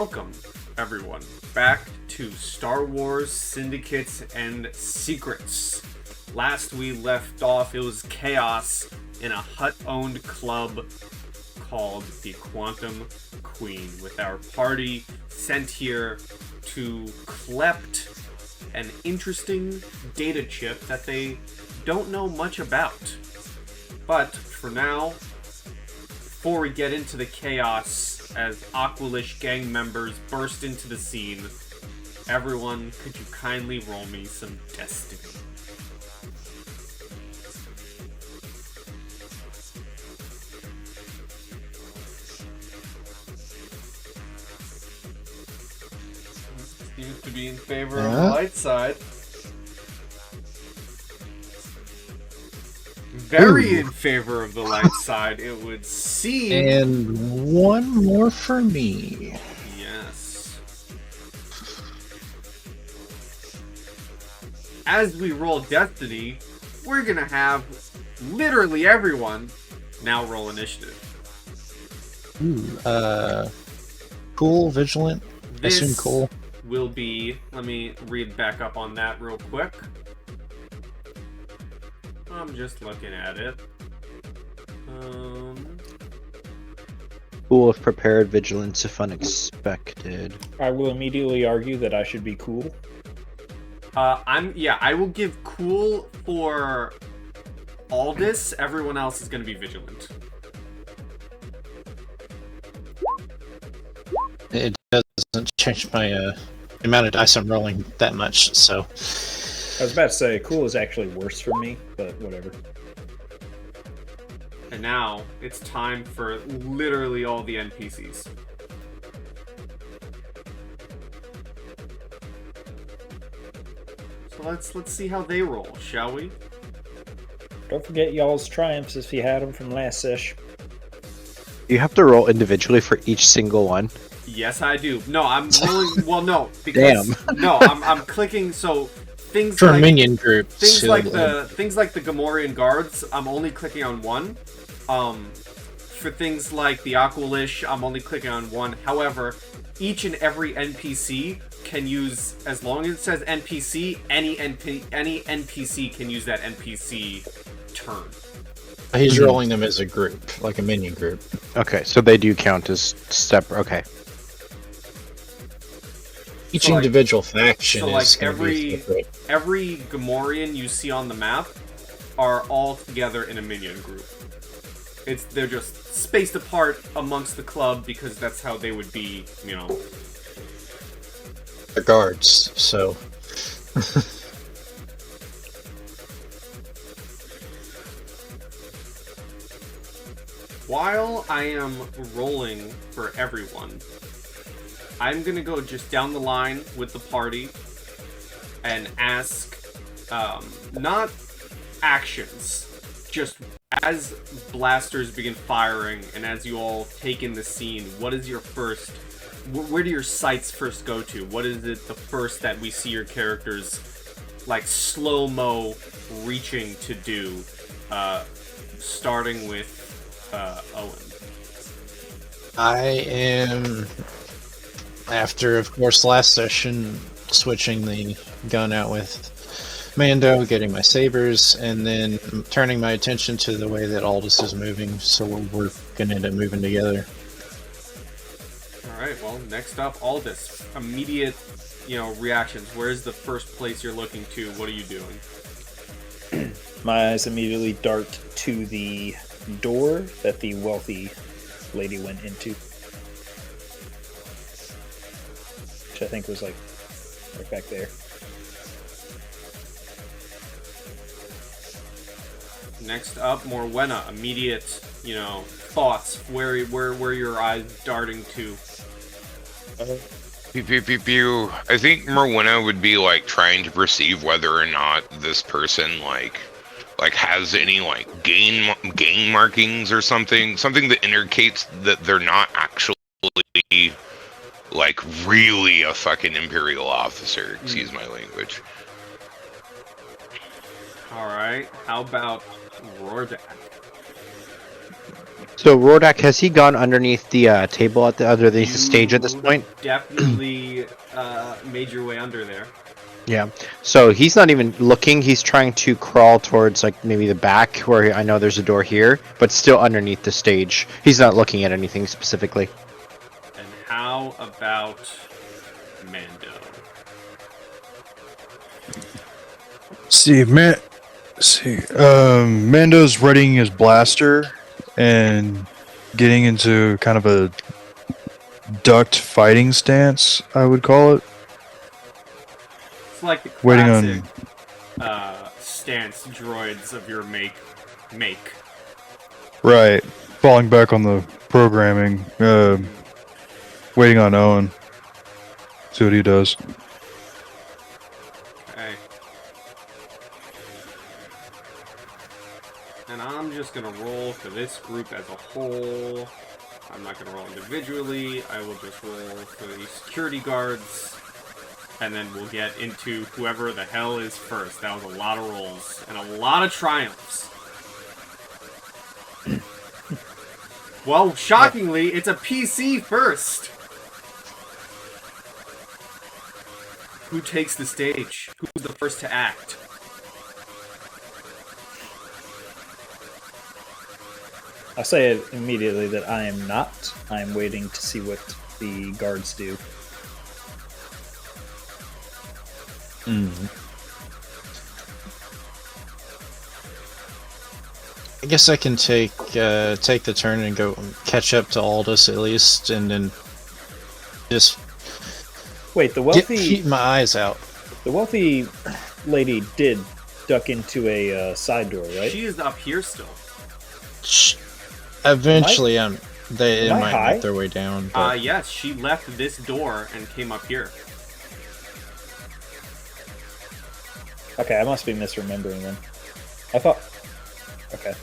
welcome, everyone, back to Star Wars Syndicates and Secrets. Last we left off, it was chaos in a Hutt-owned club called the Quantum Queen, with our party sent here to collect an interesting data chip that they don't know much about. But for now, before we get into the chaos as Aqualish gang members burst into the scene, everyone, could you kindly roll me some destiny? Seems to be in favor of the light side. Very in favor of the light side, it would seem. And one more for me. Yes. As we roll destiny, we're gonna have literally everyone now roll initiative. Cool, vigilant. This Assume cool. will be, let me read back up on that real quick. I'm just looking at it. Cool if prepared, vigilance if unexpected. I will immediately argue that I should be cool. I will give cool for Aldous. Everyone else is going to be vigilant. It doesn't change my amount of dice I'm rolling that much, so. I was about to say, cool is actually worse for me, but whatever. And now, it's time for literally all the NPCs. So let's see how they roll, shall we? Don't forget y'all's triumphs if you had them from last sesh. You have to roll individually for each single one. Yes, I do. No, I'm rolling. Well, no, because no, I'm clicking. So things for like minion groups, things like the Gamorrean guards, I'm only clicking on one. For things like the Aqualish, I'm only clicking on one. However, each and every NPC can use, as long as it says NPC, any NPC can use that NPC turn. He's rolling them as a group, like a minion group. Okay, so they do count as separate. Okay. Each So, like- individual faction So is like going to be separate. every Gamorrean you see on the map are all together in a minion group. They're just spaced apart amongst the club because that's how they would be, you know. The guards, so. While I am rolling for everyone, I'm gonna go just down the line with the party and ask, not actions, just as blasters begin firing and as you all take in the scene, what is your first, where do your sights first go to? What is it the first that we see your characters, like, slow-mo reaching to do, starting with Owen? I am, after, of course, last session, switching the gun out with Mando, getting my sabers, and then turning my attention to the way that Aldous is moving, so we're gonna end up moving together. Alright, well, next up, Aldous. Immediate, reactions. Where's the first place you're looking to? What are you doing? My eyes immediately dart to the door that the wealthy lady went into. Which I think was like right back there. Next up, Morwenna. Immediate, thoughts. Where your eyes darting to? Pew, pew, pew, pew. I think Morwenna would be like trying to perceive whether or not this person like has any like gang markings or something that indicates that they're not actually like really a fucking Imperial officer. Excuse my language. Alright, how about Rordak? So Rordak, has he gone underneath the table underneath the stage at this You point? definitely made your way under there. Yeah. So he's not even looking. He's trying to crawl towards like maybe the back where I know there's a door here, but still underneath the stage. He's not looking at anything specifically. And how about Mando? Mando's readying his blaster and getting into kind of a ducked fighting stance, I would call it. It's like the Waiting classic on- stance droids of your make. Right. Falling back on the programming. Waiting on Owen. See what he does. Okay. And I'm just gonna roll for this group as a whole. I'm not gonna roll individually. I will just roll for the security guards. And then we'll get into whoever the hell is first. That was a lot of rolls. And a lot of triumphs. Well, shockingly, it's a PC first. Who takes the stage? Who's the first to act? I'll say it immediately that I am not. I'm waiting to see what the guards do. I guess I can take the turn and go catch up to Aldous at least, and then just Wait, keep my eyes out. the wealthy lady did duck into a side door, right? She is up here still. Eventually, they Am I might high? make their way down. But Yes, she left this door and came up here. Okay, I must be misremembering then. I thought. Okay.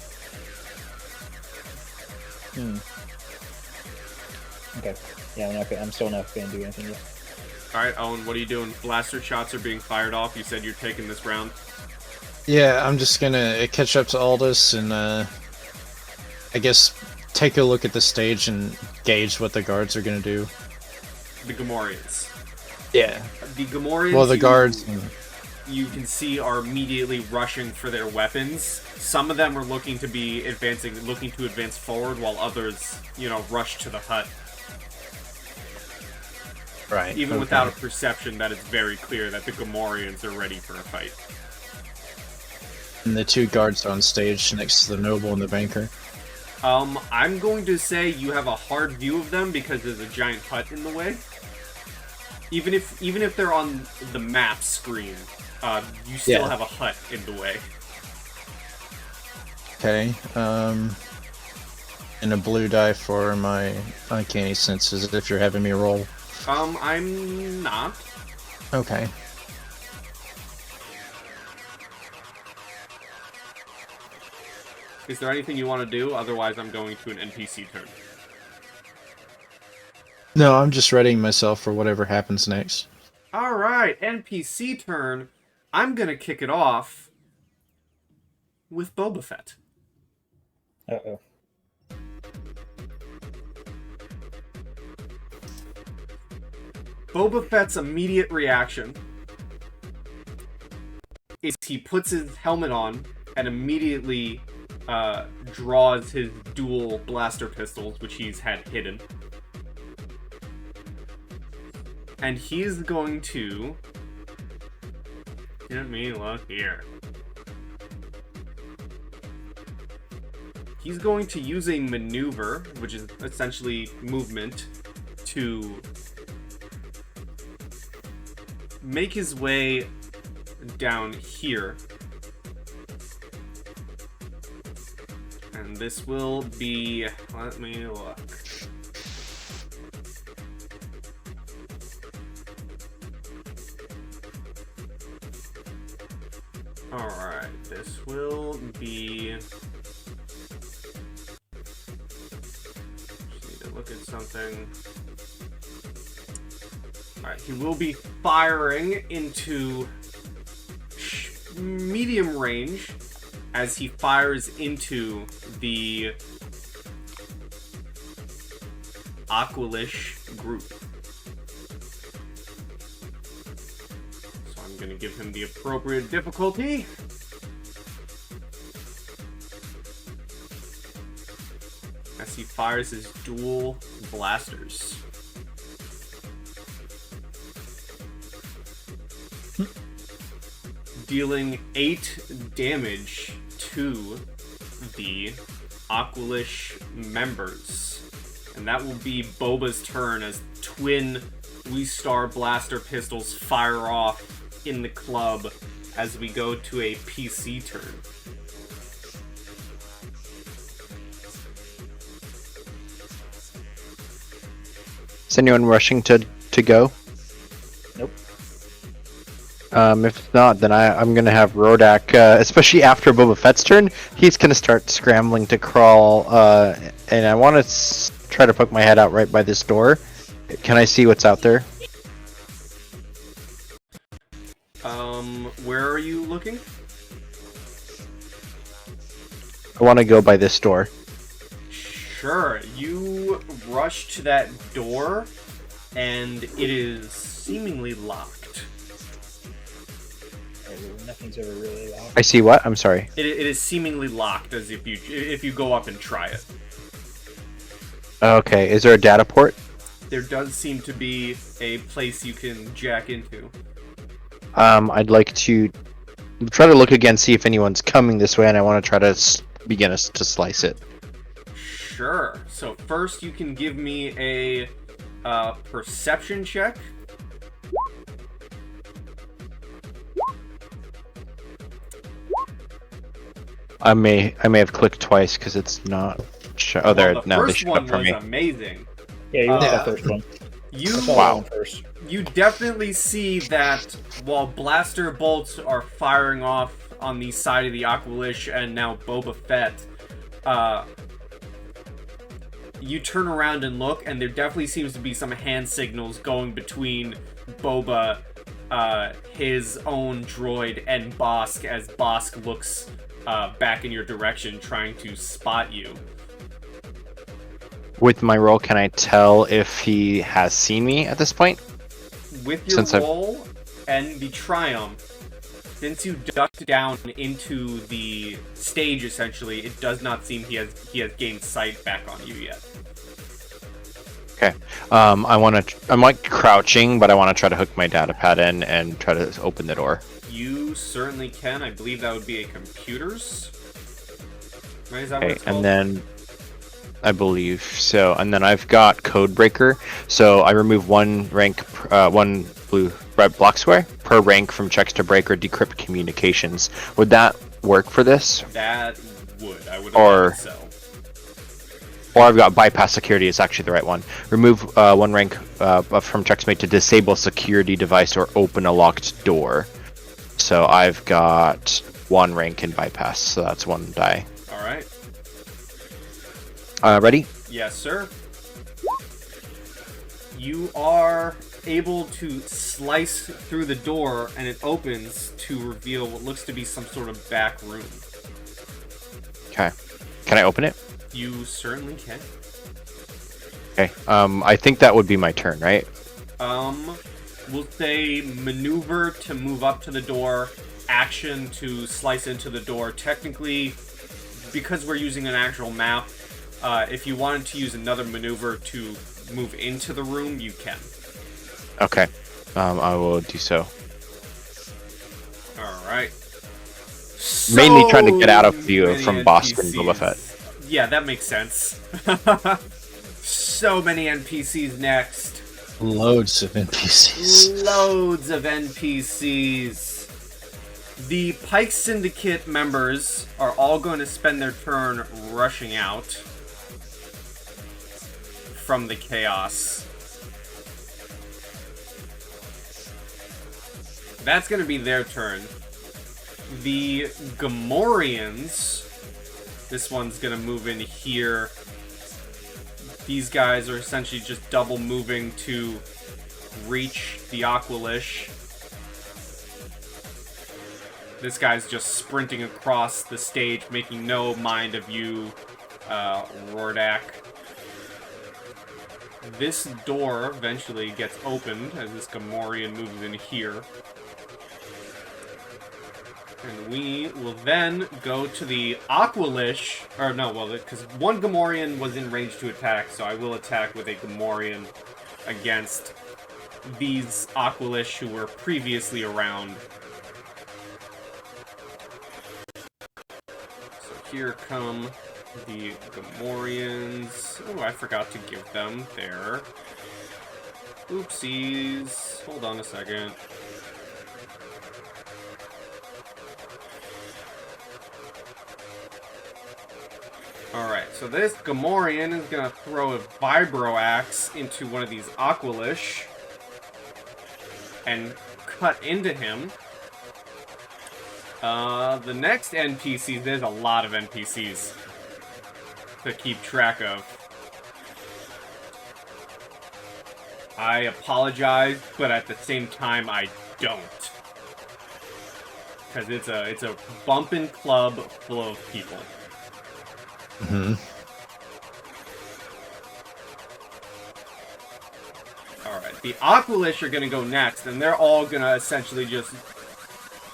Okay. Yeah, I'm still not going to do anything yet. Alright, Owen, what are you doing? Blaster shots are being fired off. You said you're taking this round. yeah, I'm just gonna catch up to Aldous and I guess take a look at the stage and gauge what the guards are gonna do. The Gamorreans. Yeah. The Gamorreans. Well, the guards. You can see are immediately rushing for their weapons. Some of them are looking to advance forward, while others, rush to the hut. Right. Even without a perception, that it's very clear that the Gamorreans are ready for a fight. And the two guards on stage next to the noble and the banker. I'm going to say you have a hard view of them because there's a giant hut in the way. Even if they're on the map screen, you still have a hut in the way. Okay. And a blue die for my uncanny senses if you're having me roll. I'm not. Okay. Is there anything you want to do? Otherwise, I'm going to an NPC turn. No, I'm just readying myself for whatever happens next. Alright, NPC turn. I'm gonna kick it off with Boba Fett. Uh-oh. Boba Fett's immediate reaction is he puts his helmet on and immediately draws his dual blaster pistols, which he's had hidden. And he's going to... Let me look here. He's going to use a maneuver, which is essentially movement, to make his way down here. And this will be... Let me look. Alright, this will be... Just need to look at something. Alright, he will be firing into medium range as he fires into the Aqualish group. So I'm going to give him the appropriate difficulty. As he fires his dual blasters. Dealing 8 damage to the Aqualish members. And that will be Boba's turn as twin We-Star blaster pistols fire off in the club as we go to a PC turn. Is anyone rushing to go? Nope. If not, then I'm gonna have Rodak, especially after Boba Fett's turn, he's gonna start scrambling to crawl, and I want to try to poke my head out right by this door. Can I see what's out there? Where are you looking? I want to go by this door. Sure, you rush to that door, and it is seemingly locked. Nothing's ever really locked. I see what? I'm sorry. It is seemingly locked, as if you go up and try it. Okay, is there a data port? There does seem to be a place you can jack into. I'd like to try to look again, see if anyone's coming this way, and I want to try to begin to slice it. Sure. So first you can give me a perception check. I may have clicked twice because it's not. Oh, there. Well, the No, they first showed one up for was me. amazing. Yeah, you want Yeah. the first one. You I saw that Wow. one first. You definitely see that while blaster bolts are firing off on the side of the Aqualish and now Boba Fett, you turn around and look, and there definitely seems to be some hand signals going between Boba, his own droid, and Bosk, as Bosk looks back in your direction, trying to spot you. With my roll, can I tell if he has seen me at this point? With your Since I've- roll and the triumph, since you ducked down into the stage, essentially, it does not seem he has gained sight back on you yet. Okay. I'm like crouching, but I want to try to hook my data pad in and try to open the door. You certainly can. I believe that would be a computer's. Right? Is that what Okay, it's called? and then I believe so. And then I've got Code Breaker, so I remove one rank, one blue red block square per rank from checks to break or decrypt communications. Would that work for this? That would. I would Or- imagine so. Or I've got bypass security is actually the right one. Remove one rank from checks made to disable security device or open a locked door. So I've got one rank in bypass, so that's one die. All right. Ready? Yes, sir. You are able to slice through the door, and it opens to reveal what looks to be some sort of back room. Okay. Can I open it? You certainly can. Okay. I think that would be my turn, right? We'll say maneuver to move up to the door, action to slice into the door. Technically, because we're using an actual map, if you wanted to use another maneuver to move into the room, you can. Okay. I will do so. Alright. Mainly trying to get out of So view many from Bosk and NPCs. Boba Fett. Yeah, that makes sense. So many NPCs next. Loads of NPCs. Loads of NPCs. The Pike Syndicate members are all going to spend their turn rushing out from the chaos. That's going to be their turn. The Gamorreans, this one's going to move in here. These guys are essentially just double moving to reach the Aqualish. This guy's just sprinting across the stage, making no mind of you, Rordak. this door eventually gets opened as this Gamorrean moves in here. And we will then go to the Aqualish, or no, well, because one Gamorrean was in range to attack, so I will attack with a Gamorrean against these Aqualish who were previously around. So here come the Gamorreans. Oh, I forgot to give them their... Oopsies. Hold on a second. Alright, so this Gamorrean is gonna throw a Vibro Axe into one of these Aqualish and cut into him. The next NPCs, there's a lot of NPCs to keep track of. I apologize, but at the same time, I don't. Because it's a bumpin' club full of people. Mm-hmm. Alright, the Aqualish are gonna go next, and they're all gonna essentially just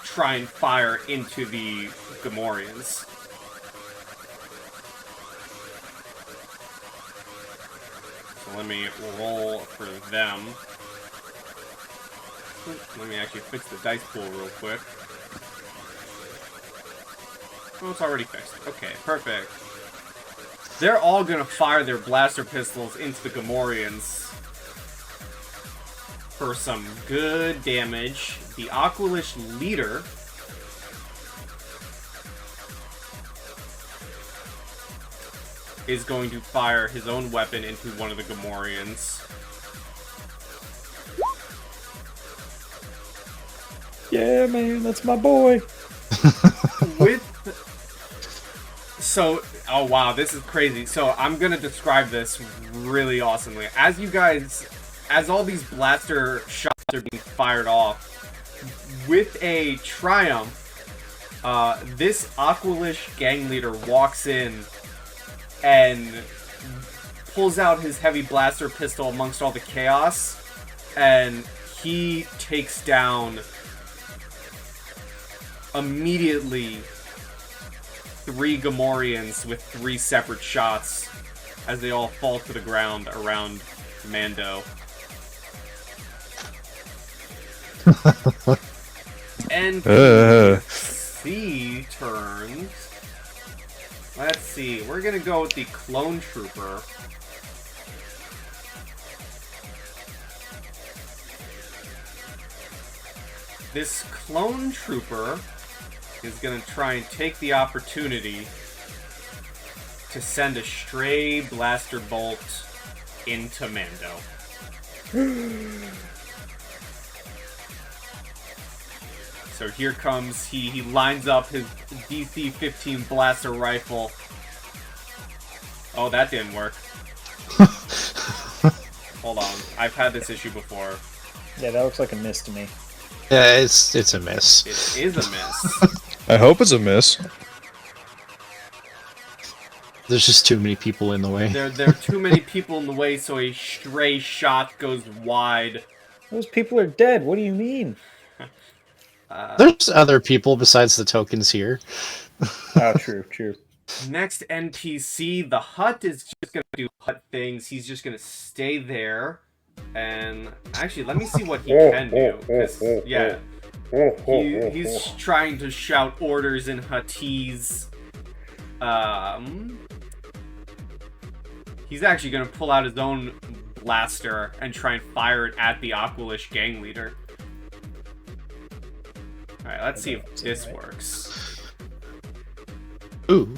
try and fire into the Gamorreans. So let me roll for them. Let me actually fix the dice pool real quick. Oh, it's already fixed. Okay, perfect. They're all gonna fire their blaster pistols into the Gamorreans for some good damage. The Aqualish leader is going to fire his own weapon into one of the Gamorreans. Yeah, man, that's my boy. Oh wow, this is crazy. So I'm gonna describe this really awesomely. As all these blaster shots are being fired off, with a Triumph, this Aqualish gang leader walks in and pulls out his heavy blaster pistol amongst all the chaos, and he takes down immediately 3 Gamorreans with 3 separate shots as they all fall to the ground around Mando. NPC turns. Let's see. We're gonna go with the Clone Trooper. This Clone Trooper is gonna try and take the opportunity to send a stray blaster bolt into Mando. So here comes he lines up his DC-15 blaster rifle. Oh, that didn't work. Hold on, I've had this issue before. Yeah, that looks like a miss to me. Yeah, it's a miss. It is a miss. I hope it's a miss. There's just too many people in the way. There are too many people in the way, so a stray shot goes wide. Those people are dead. What do you mean? There's other people besides the tokens here. Oh, true. Next NPC, the Hut is just gonna do Hut things. He's just gonna stay there. And actually, let me see what he can do. 'Cause, yeah, he's trying to shout orders in Huttese. He's actually going to pull out his own blaster and try and fire it at the Aqualish gang leader. Alright, let's see if this works. Ooh.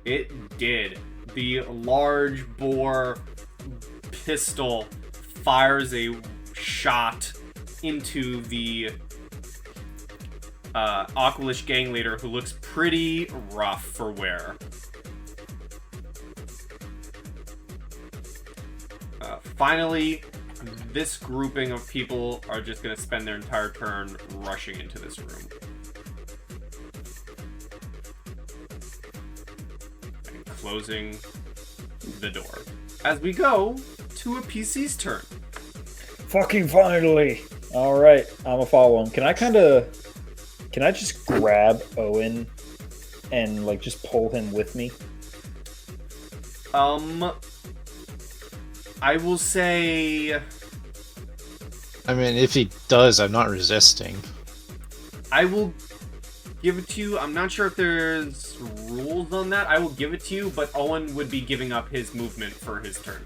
It did. The large bore pistol fires a shot into the Aqualish gang leader, who looks pretty rough for wear. Finally, this grouping of people are just going to spend their entire turn rushing into this room. And closing the door. as we go to a PC's turn. Fucking finally! Alright, I'm gonna follow him. Can I just grab Owen and, like, just pull him with me? I will say... I mean, if he does, I'm not resisting. I will give it to you. I'm not sure if there's rules on that. I will give it to you, but Owen would be giving up his movement for his turn.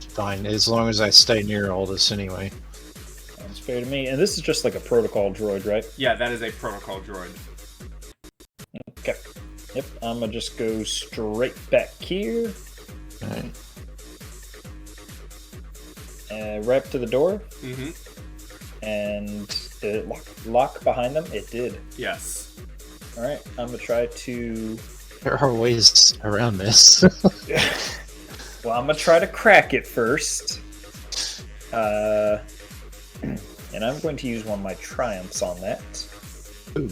Fine, as long as I stay near Aldous anyway. Sounds fair to me. And this is just like a protocol droid, right? Yeah, that is a protocol droid. Okay. Yep, I'm gonna just go straight back here. Alright. Right up to the door. Mm-hmm. And did it lock behind them? It did. Yes. Alright, I'm gonna try to... There are ways around this. Well, I'm gonna try to crack it first. And I'm going to use one of my triumphs on that. Ooh.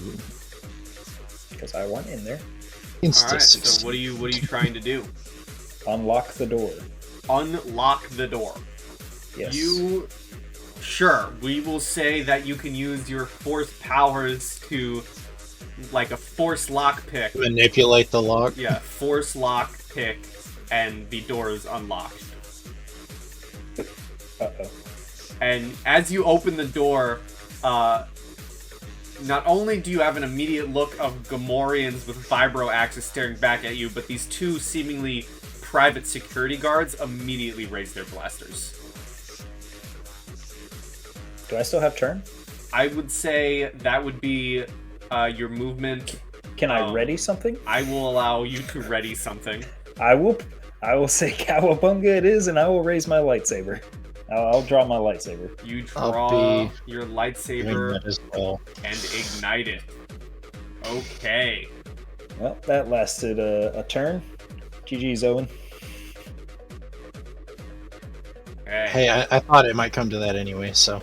Because I want in there. Alright, so what are you trying to do? Unlock the door. Unlock the door. Yes. Sure, we will say that you can use your force powers to, like a force lockpick. Manipulate the lock? Yeah, force lockpick, and the door is unlocked. Uh-oh. And as you open the door, not only do you have an immediate look of Gamorreans with vibro axes staring back at you, but these two seemingly private security guards immediately raise their blasters. Do I still have turn? I would say that would be your movement. Can I ready something? I will allow you to ready something. I will say Cowabunga it is, and I will raise my lightsaber. I'll draw my lightsaber. You draw your Doing lightsaber that as well. and ignite it. Okay. Well, that lasted a turn. GG's, Owen. Okay. Hey, I thought it might come to that anyway, so.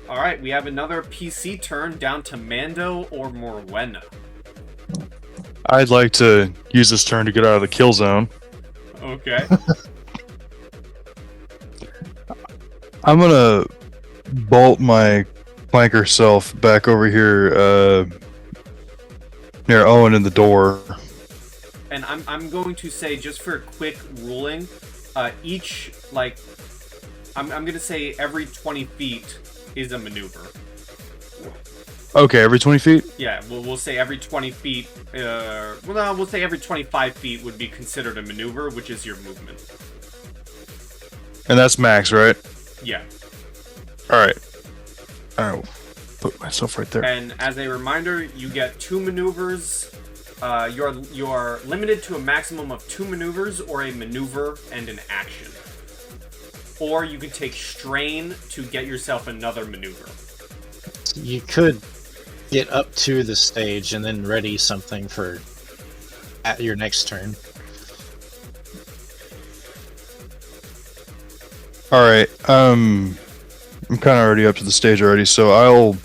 All right, we have another PC turn down to Mando or Morwenna. I'd like to use this turn to get out of the kill zone. Okay. I'm gonna bolt my planker self back over here near Owen in the door. And I'm going to say, just for a quick ruling, each, like, I'm going to say every 20 feet is a maneuver. Okay, every 20 feet? Yeah, we'll say every 20 feet, we'll say every 25 feet would be considered a maneuver, which is your movement. And that's max, right? Yeah. Alright. I'll put myself right there. And as a reminder, you get 2 maneuvers. You're limited to a maximum of 2 maneuvers, or a maneuver and an action. Or you can take strain to get yourself another maneuver. You could get up to the stage and then ready something for at your next turn. Alright, I'm kind of already up to the stage already, so I'll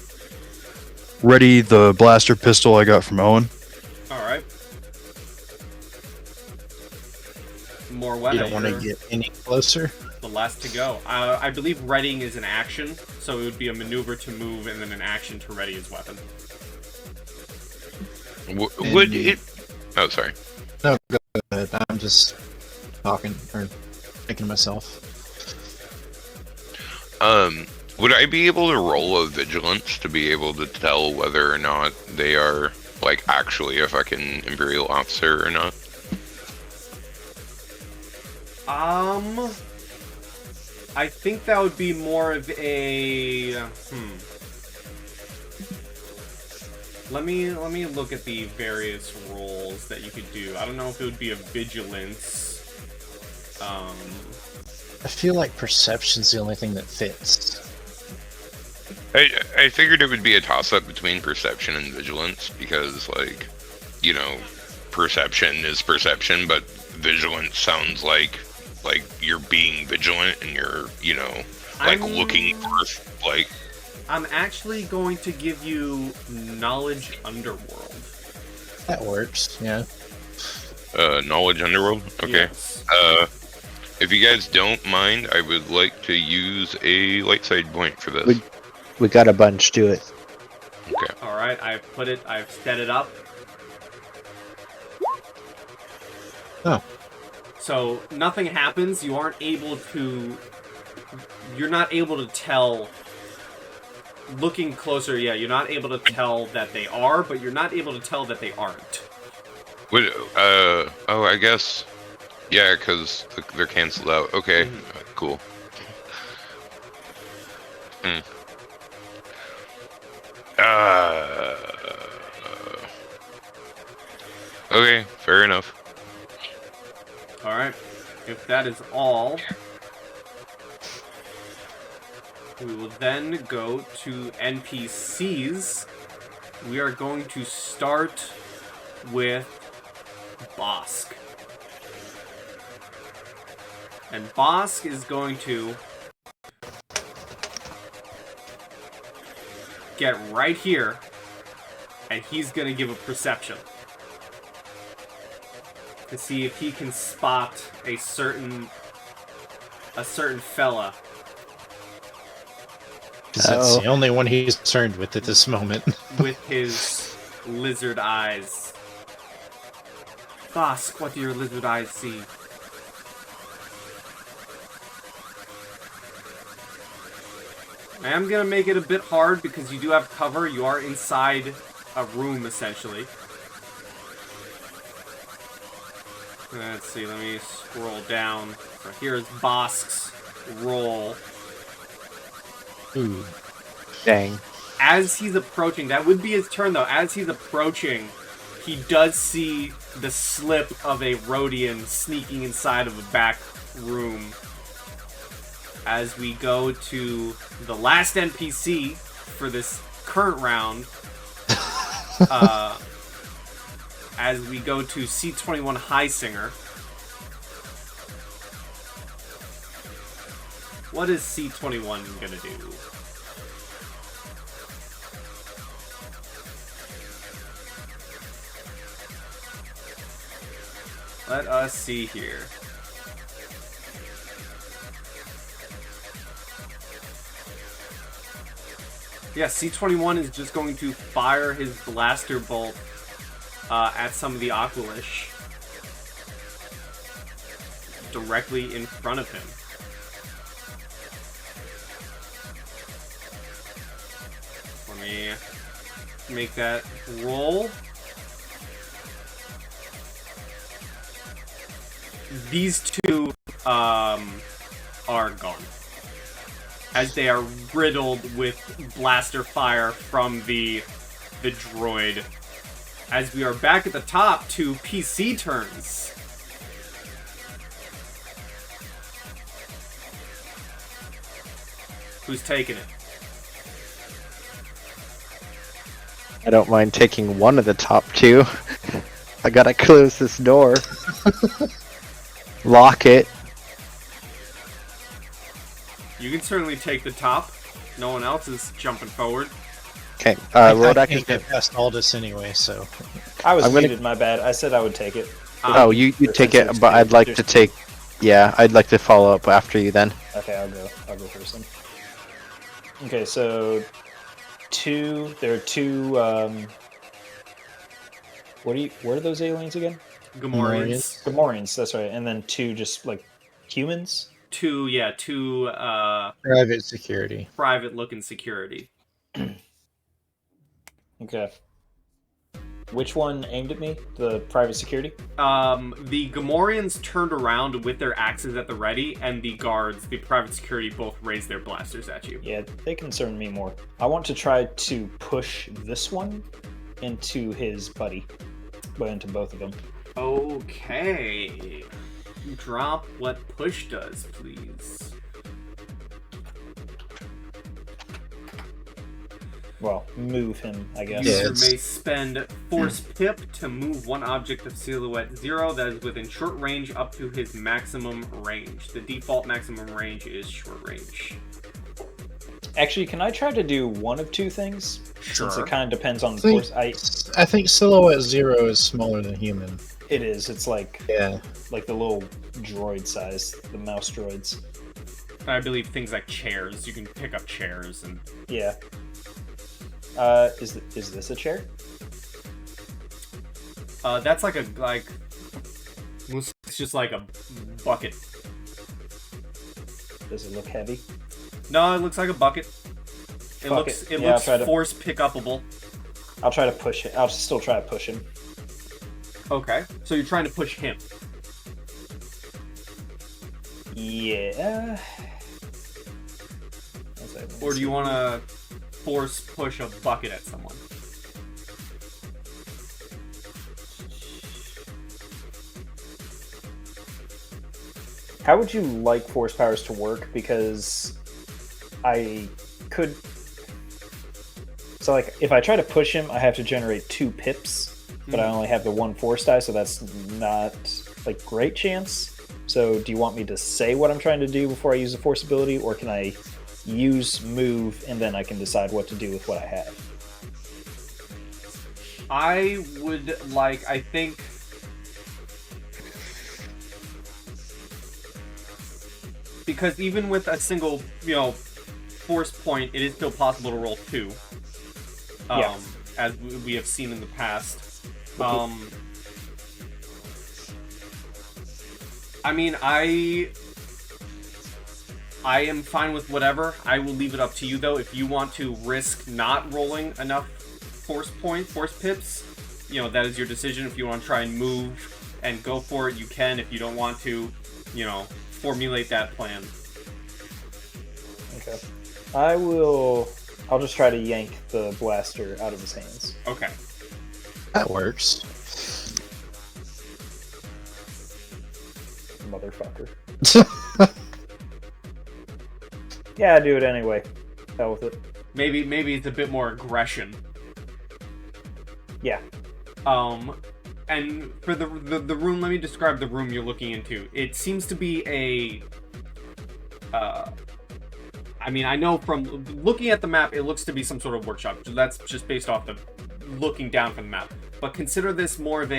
ready the blaster pistol I got from Owen. Alright. Morwenna, You don't want to get any closer? the last to go. I believe readying is an action, so it would be a maneuver to move and then an action to ready his weapon. Would it? Oh, sorry. No, go ahead. I'm just talking or thinking to myself. Would I be able to roll a vigilance to be able to tell whether or not they are, like, actually a fucking Imperial officer or not? I think that would be more of a Let me look at the various roles that you could do. I don't know if it would be a vigilance. I feel like perception's the only thing that fits. I figured it would be a toss-up between perception and vigilance because, like, you know, perception is perception, but vigilance sounds like you're being vigilant and you're, you know, like looking for, like... I'm actually going to give you Knowledge Underworld. That works, yeah. Knowledge Underworld? Okay. Yes. If you guys don't mind, I would like to use a light side point for this. We got a bunch. Do it. Okay. Alright, I've set it up. Oh. So, nothing happens. You're not able to tell. Looking closer, yeah, you're not able to tell that they are, but you're not able to tell that they aren't. I guess, yeah, because they're canceled out. Okay, cool. Okay, fair enough. Alright, if that is all, we will then go to NPCs. We are going to start with Bosk. And Bosk is going to get right here, and he's going to give a perception to see if he can spot a certain fella. That's the only one he's concerned with at this moment. With his lizard eyes. Bosk, what do your lizard eyes see? I am gonna make it a bit hard because you do have cover. You are inside a room, essentially. Let's see, let me scroll down. So here's Bosk's roll. Ooh. Dang. As he's approaching, that would be his turn though, as he's approaching, he does see the slip of a Rhodian sneaking inside of a back room. As we go to the last NPC for this current round, as we go to C21 High Singer. What is C21 gonna do? Let us see here. Yeah, C21 is just going to fire his blaster bolt at some of the Aqualish directly in front of him. Let me make that roll. These two are gone, as they are riddled with blaster fire from the droid. As we are back at the top to PC turns. Who's taking it? I don't mind taking one of the top two. I gotta close this door. Lock it. You can certainly take the top. No one else is jumping forward. Okay. I Rodak can't is get past Aldous anyway, so... I was I'm gonna- muted, my bad. I said I would take it. Oh, you take it, but I'd like to take. Yeah, I'd like to follow up after you then. Okay, I'll go first then. Okay, so there are two, what are those aliens again? Gamorreans. Gamorreans, that's right. And then two just, like, humans? Two Private security. private looking security. Okay. Which one aimed at me? The private security? The Gamorreans turned around with their axes at the ready, and the guards, the private security, both raised their blasters at you. Yeah, they concern me more. I want to try to push this one into his buddy. But into both of them. Okay. Drop what push does, please. Well, move him, I guess. Yeah. User may spend Force Pip to move one object of Silhouette 0 that is within short range up to his maximum range. The default maximum range is short range. Actually, can I try to do one of two things? Sure. Since it kind of depends on the think- force. I think Silhouette Zero is smaller than human. It is. It's like Yeah. the little droid size, the mouse droids. I believe things like chairs. You can pick up chairs and. Yeah. Is this a chair? That's it's just like a bucket. Does it look heavy? No, it looks like a bucket. It looks force pick upable. I'll try to push it. I'll still try to push him. Okay, so you're trying to push him. Yeah. Or do you want to force push a bucket at someone? How would you like force powers to work? Because I could... So, like, if I try to push him, I have to generate 2 pips, but I only have the 1 force die, so that's not, like, great chance. So, do you want me to say what I'm trying to do before I use a force ability, or can I use move, and then I can decide what to do with what I have? I would like, I think... Because even with a single, force point, it is still possible to roll 2. As we have seen in the past. I mean, I am fine with whatever. I will leave it up to you, though. If you want to risk not rolling enough force pips, that is your decision. If you want to try and move and go for it, you can. If you don't want to, formulate that plan. Okay. I'll just try to yank the blaster out of his hands. Okay. That works. Motherfucker. Yeah, I do it anyway. Hell with it. Maybe it's a bit more aggression. Yeah. And for the room, let me describe the room you're looking into. It seems to be a... I mean, I know from looking at the map, it looks to be some sort of workshop. That's just based off the looking down from the map. But consider this more of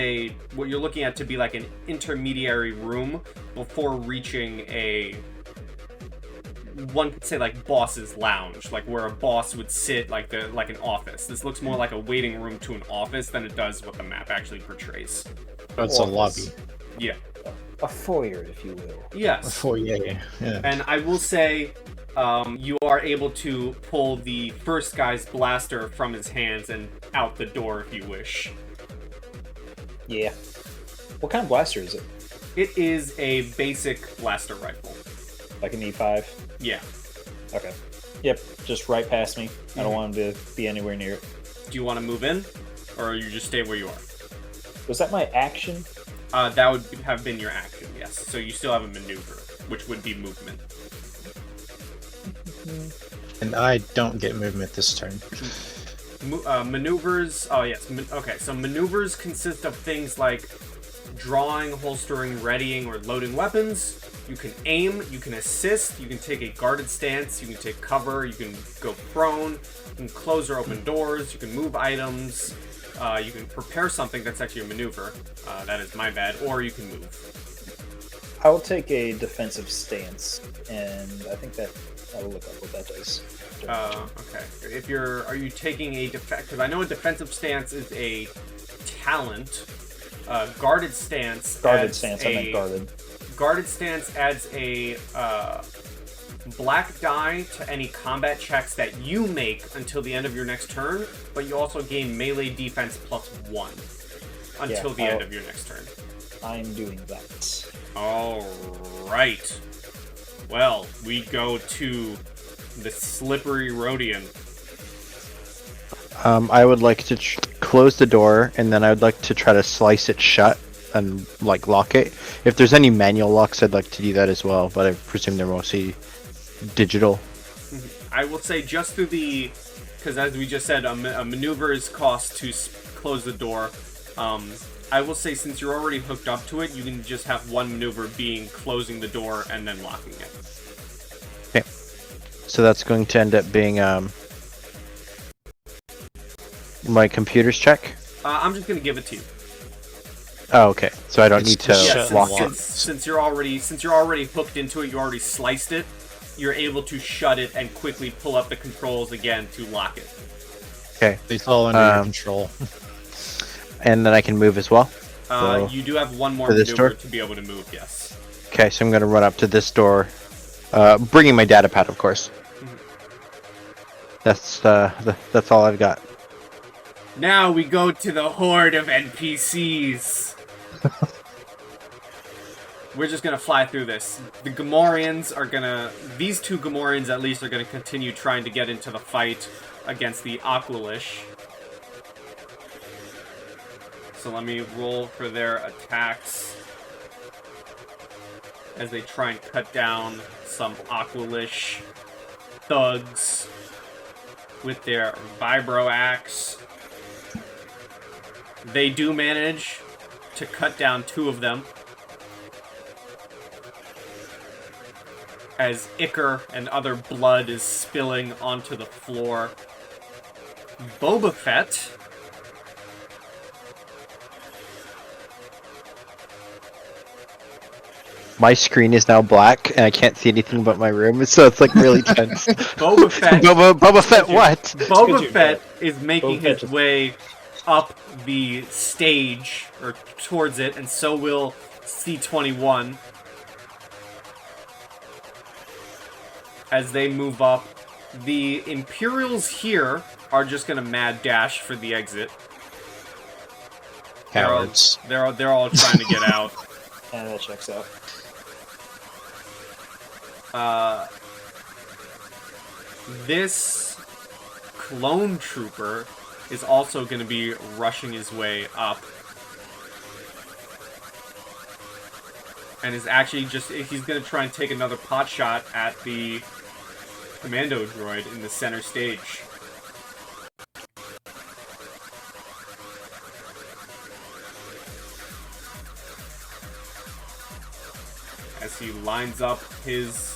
what you're looking at to be like an intermediary room before reaching one could say like boss's lounge, like where a boss would sit, like an office. This looks more like a waiting room to an office than it does what the map actually portrays. That's a lobby. Yeah. A foyer, if you will. Yes. A foyer, yeah. And I will say, you are able to pull the first guy's blaster from his hands and out the door if you wish. Yeah. What kind of blaster is it? It is a basic blaster rifle. Like an E5? Yeah. Okay. Yep, just right past me. I don't want him to be anywhere near it. Do you want to move in? Or you just stay where you are? Was that my action? That would have been your action, yes. So you still have a maneuver, which would be movement. And I don't get movement this turn. Maneuvers... Oh, yes. Okay, so maneuvers consist of things like drawing, holstering, readying, or loading weapons. You can aim, you can assist, you can take a guarded stance, you can take cover, you can go prone, you can close or open doors, you can move items, you can prepare something. That's actually a maneuver. That is my bad. Or you can move. I'll take a defensive stance, and I think that I'll look up what that does. Okay. Are you taking a because I know a defensive stance is a talent. Guarded stance. I meant guarded. Guarded stance adds a black die to any combat checks that you make until the end of your next turn, but you also gain melee defense +1 until the end of your next turn. I'm doing that. Alright. Well, we go to the Slippery Rhodian. I would like to close the door, and then I would like to try to slice it shut and lock it. If there's any manual locks, I'd like to do that as well, but I presume they're mostly digital. I will say just through because as we just said, a maneuver is cost to close the door. I will say since you're already hooked up to it, you can just have one maneuver being closing the door and then locking it. Okay. So that's going to end up being my computer's check. I'm just gonna give it to you. Oh, okay. So I don't It's need to just Yeah, shut lock and it. lock. since you're already hooked into it, you already sliced it. You're able to shut it and quickly pull up the controls again to lock it. Okay. It's all under your control. And then I can move as well. So, You do have one more for this maneuver door? to be able to move. Yes. Okay, so I'm going to run up to this door, bringing my data pad, of course. That's that's all I've got. Now we go to the horde of NPCs. We're just gonna fly through this. The Gamorreans are gonna... These two Gamorreans, at least, are gonna continue trying to get into the fight against the Aqualish. So let me roll for their attacks as they try and cut down some Aqualish thugs with their Vibro Axe. They do manage to cut down two of them, as ichor and other blood is spilling onto the floor. Boba Fett My screen is now black, and I can't see anything but my room, so it's like really tense. Boba Fett Boba Fett, what? Boba you're Fett dead. is making Boba Fett his just- way up the stage, or towards it, and so will C-21. As they move up, the Imperials here are just gonna mad dash for the exit. Cowards. They're all trying to get out. And that checks out. This clone trooper is also going to be rushing his way up. And is actually he's going to try and take another pot shot at the commando droid in the center stage. As he lines up his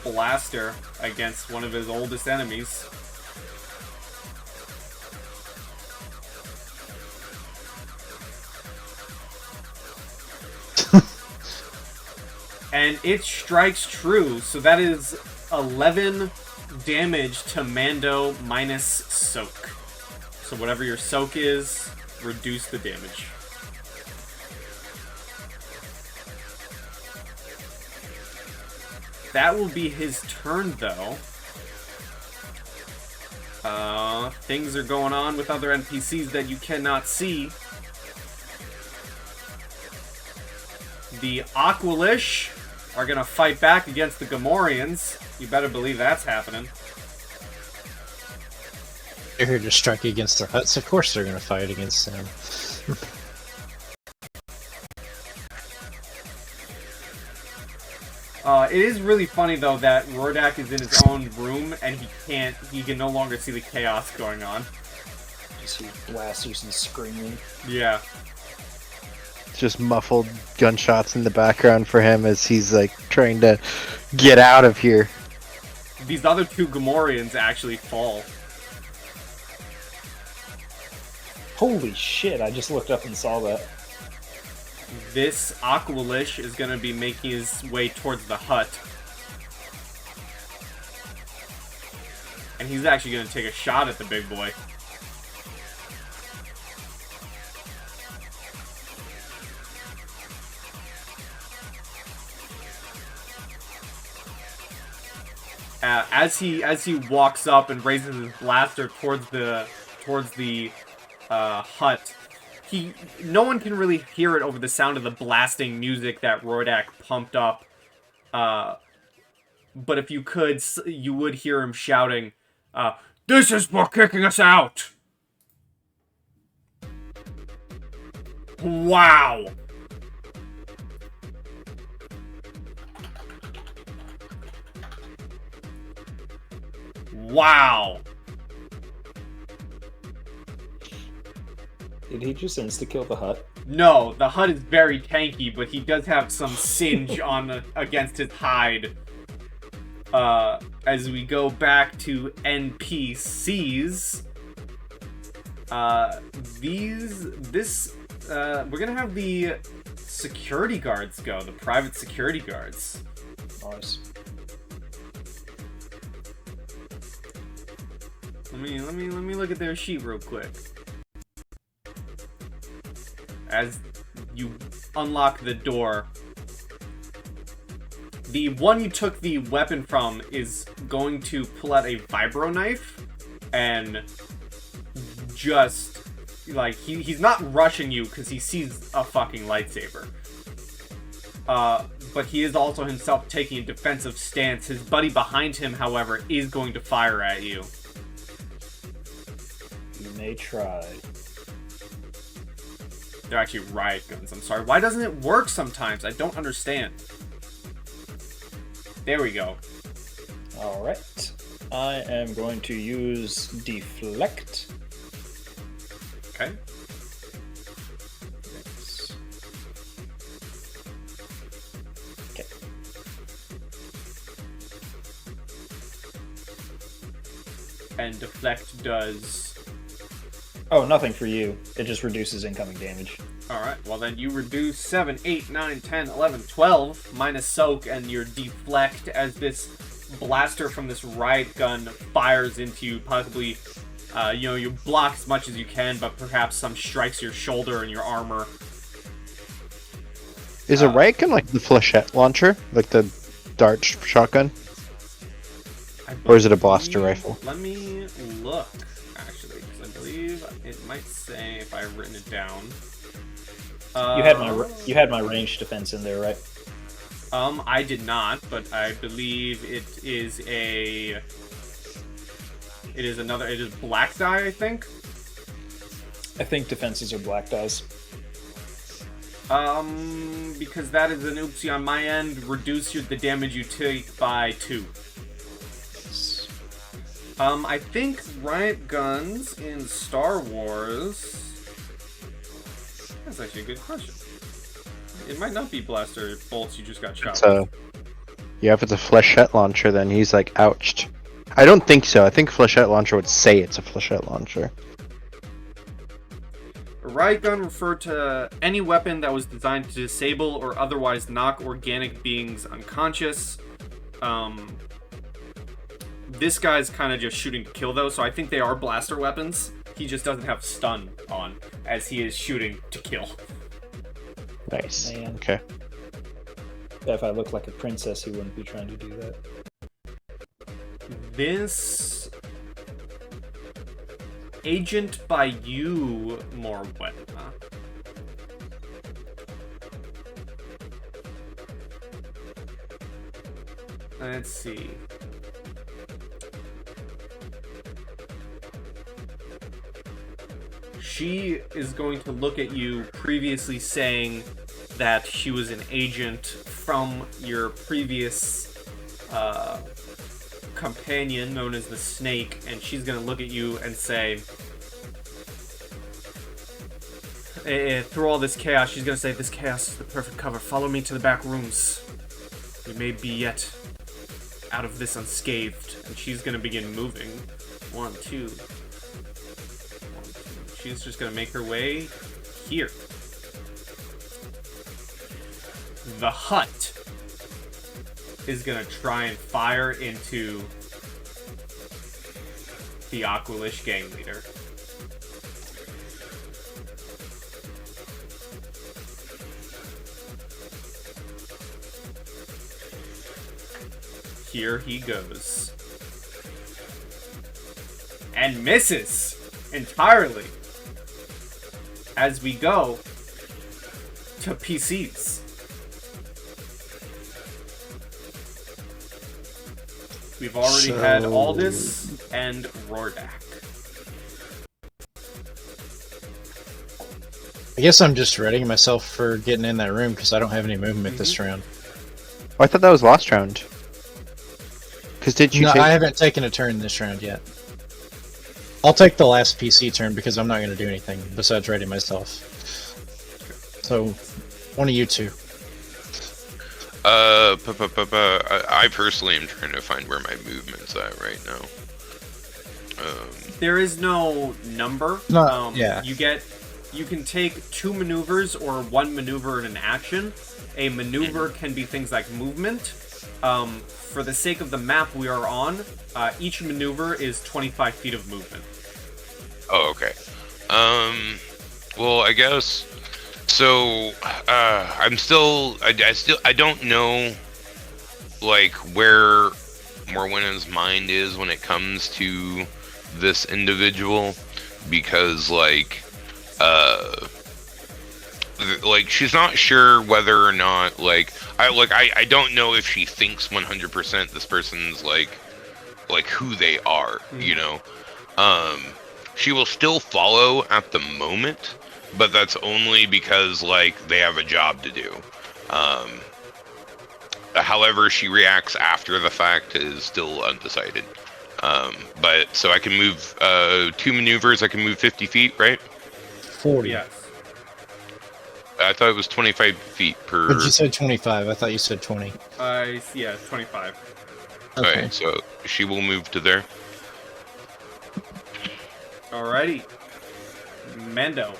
blaster against one of his oldest enemies. And it strikes true, so that is 11 damage to Mando minus soak. So whatever your soak is, reduce the damage. That will be his turn, though. Things are going on with other NPCs that you cannot see. The Aqualish are gonna fight back against the Gamorreans. You better believe that's happening. They're here to strike against their huts. Of course they're going to fight against them. It is really funny, though, that Rordak is in his own room, and he can no longer see the chaos going on. Just hear blasters and screaming. Yeah. Just muffled gunshots in the background for him as he's like trying to get out of here. These other two Gamorreans actually fall. Holy shit, I just looked up and saw that. This Aqualish is going to be making his way towards the hut. And he's actually going to take a shot at the big boy. As he walks up and raises his blaster towards the hut, no one can really hear it over the sound of the blasting music that Rordak pumped up. But if you could, you would hear him shouting, "This is for kicking us out!" Wow! Wow! Did he just insta-kill the hut? No, the hut is very tanky, but he does have some singe on against his hide. As we go back to NPCs, we're gonna have the security guards go, the private security guards. Nice. Let me look at their sheet real quick. As you unlock the door, the one you took the weapon from is going to pull out a vibro knife and just like he's not rushing you because he sees a fucking lightsaber. But he is also himself taking a defensive stance. His buddy behind him, however, is going to fire at you. You may try. They're actually riot guns. I'm sorry. Why doesn't it work sometimes? I don't understand. There we go. Alright. I am going to use deflect. Okay. Yes. Okay. And deflect does... Oh, nothing for you. It just reduces incoming damage. Alright, well then you reduce 7, 8, 9, 10, 11, 12, minus soak, and your deflect as this blaster from this riot gun fires into you, possibly, you block as much as you can, but perhaps some strikes your shoulder and your armor. Is a riot gun like the flechette launcher? Like the dart shotgun? Or is it a blaster rifle? Let me look, actually, because I believe it might say if I've written it down. You had my ranged defense in there, right? I did not, but I believe it is black die, I think. I think defenses are black dice. Because that is an oopsie on my end. Reduce the damage you take by 2. I think riot guns in Star Wars... That's actually a good question. It might not be blaster bolts you just got shot with. Yeah, if it's a flechette launcher, then he's like, ouched. I don't think so. I think flechette launcher would say it's a flechette launcher. A riot gun referred to any weapon that was designed to disable or otherwise knock organic beings unconscious. This guy's kind of just shooting to kill, though, so I think they are blaster weapons. He just doesn't have stun on, as he is shooting to kill. Nice. Man. Okay. If I looked like a princess, he wouldn't be trying to do that. This... Agent by you, more weapon, huh? Let's see. She is going to look at you, previously saying that she was an agent from your previous companion known as the Snake, and she's going to look at you and say, through all this chaos, she's going to say, "This chaos is the perfect cover. Follow me to the back rooms. We may be yet out of this unscathed." And she's going to begin moving. 1, 2... She's just gonna make her way here. The hut is gonna try and fire into the Aqualish gang leader. Here he goes. And misses entirely. As we go to PCs. We've already had Aldous and Rordak. I guess I'm just readying myself for getting in that room because I don't have any movement this round. Oh, I thought that was last round. Because did you No, take... I haven't taken a turn this round yet. I'll take the last PC turn because I'm not going to do anything besides ready myself. So, one of you two. I personally am trying to find where my movement's at right now. There is no number. No, yeah. You can take 2 maneuvers or 1 maneuver in an action. A maneuver can be things like movement. For the sake of the map we are on, each maneuver is 25 feet of movement. Oh, okay. Well, I guess. So, I don't know, like, where Morwenna's mind is when it comes to this individual, because, like, she's not sure whether or not, I don't know if she thinks 100% this person's, like, who they are, you know? She will still follow at the moment, but that's only because, like, they have a job to do. However she reacts after the fact is still undecided. But, so I can move, 2 maneuvers, I can move 50 feet, right? 40. Yes. I thought it was 25 feet per... But you said 25. I thought you said 20. Yeah, 25. Okay. Alright, so she will move to there. Alrighty. Mando.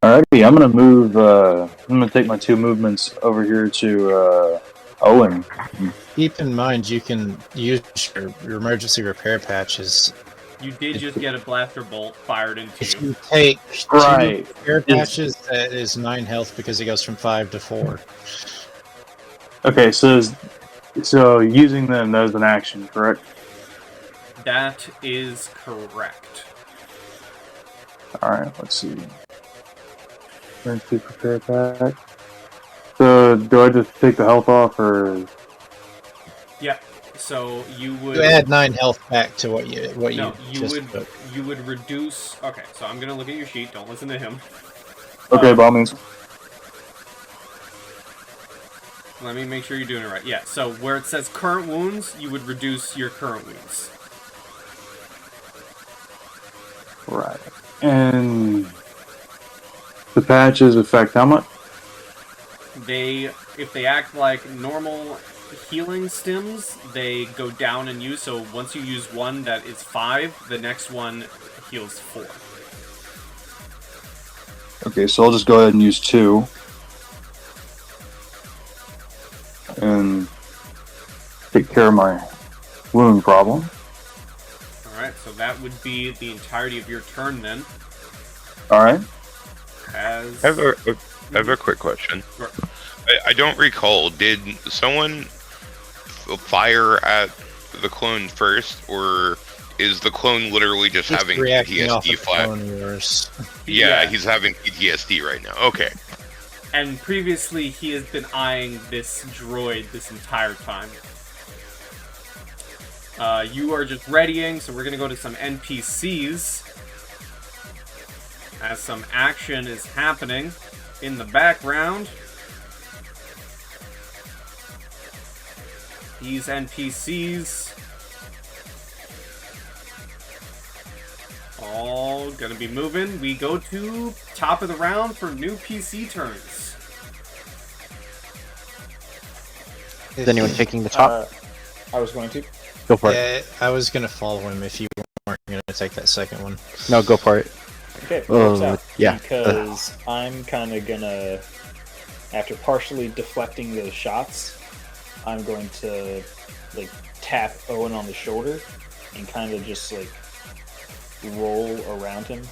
Alrighty, I'm gonna move. I'm gonna take my 2 movements over here to Owen. Keep in mind, you can use your emergency repair patches. You did just get a blaster bolt fired into If you. you take 2 Right. repair patches, that is 9 health because it goes from 5 to 4. Okay, so using them as an action, correct? That is correct. All right, let's see. Emergency repair pack. So do I just take the health off, or? Yeah. So you would You add 9 health back to what you you would reduce. Okay, so I'm gonna look at your sheet. Don't listen to him. Okay, by all means. Let me make sure you're doing it right. Yeah. So where it says current wounds, you would reduce your current wounds. Right. And the patches affect how much? If they act like normal healing stims, they go down in use. So once you use one that is 5, the next one heals 4. Okay, so I'll just go ahead and use 2. And take care of my wound problem. Alright, so that would be the entirety of your turn then. Alright. I have a quick question. Sure. I don't recall, did someone fire at the clone first, or is the clone literally just having reacting off PTSD of flat? clone yours. Yeah, he's having PTSD right now. Okay. And previously, he has been eyeing this droid this entire time. You are just readying, so we're going to go to some NPCs. As some action is happening in the background. These NPCs all gonna be moving. We go to top of the round for new PC turns. Is anyone taking the top? I was going to. Go for it. Yeah, I was gonna follow him if you weren't gonna take that second one. No, go for it. Okay, works out. yeah. Because I'm kind of gonna, after partially deflecting those shots, I'm going to like tap Owen on the shoulder and kind of just like roll around him,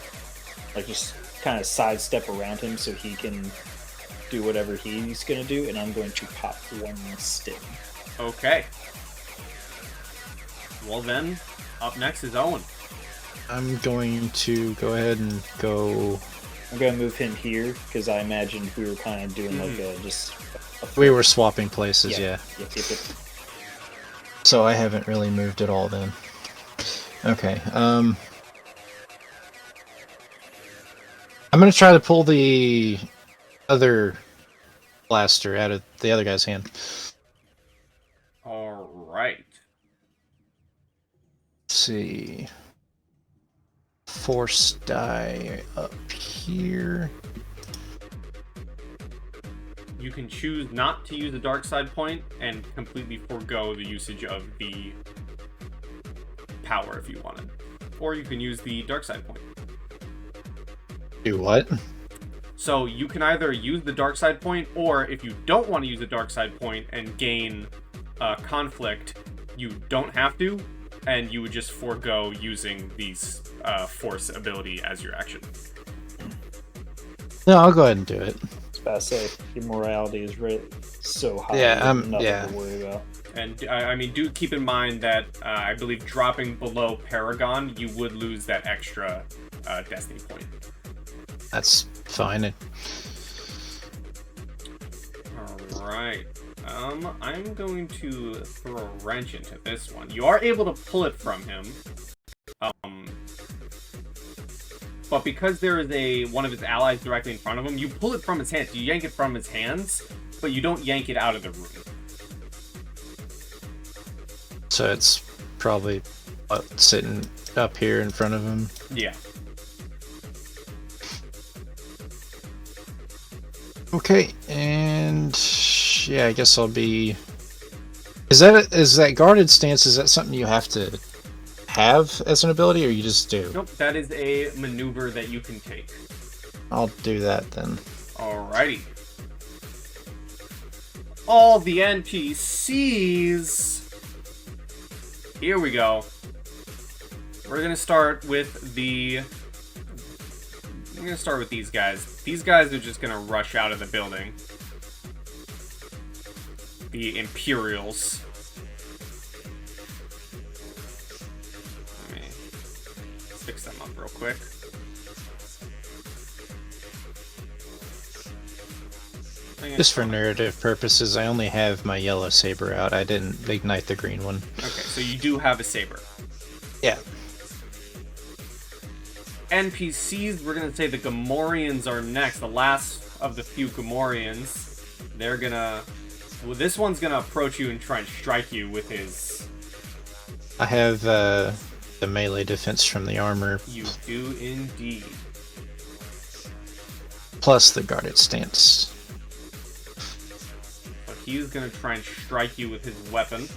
like just kind of sidestep around him so he can do whatever he's gonna do, and I'm going to pop 1 stim. Okay. Well then, up next is Owen. I'm going to go ahead and go. I'm gonna move him here because I imagined we were kind of doing like a We were swapping places, yeah. Yep. So I haven't really moved at all then. Okay, I'm gonna try to pull the other blaster out of the other guy's hand. Alright. Let's see. Force die up here. you can choose not to use the dark side point and completely forego the usage of the power if you wanted. Or you can use the dark side point. Do what? So you can either use the dark side point, or if you don't want to use the dark side point and gain conflict, you don't have to, and you would just forego using these force ability as your action. No, I'll go ahead and do it. I was about to say, your morality is so high. Yeah, nothing to worry about. And I mean, do keep in mind that I believe dropping below Paragon, you would lose that extra Destiny point. That's fine. Alright. I'm going to throw a wrench into this one. You are able to pull it from him. But because there is one of his allies directly in front of him, you pull it from his hands. You yank it from his hands, but you don't yank it out of the room. So it's probably sitting up here in front of him. Yeah. Okay, and yeah, I guess I'll be. Is that guarded stance? Is that something you have to have as an ability, or you just do? Nope, that is a maneuver that you can take. I'll do that then. Alrighty. All the NPCs. Here we go. We're gonna start with these guys. These guys are just gonna rush out of the building. The Imperials. Let me fix them up real quick. Just for narrative purposes, I only have my yellow saber out. I didn't ignite the green one. Okay, so you do have a saber. Yeah. NPCs, we're gonna say the Gamorreans are next. The last of the few Gamorreans. They're gonna... Well, this one's gonna approach you and try and strike you with his... I have the melee defense from the armor. You do indeed. Plus the guarded stance. But he's gonna try and strike you with his weapon.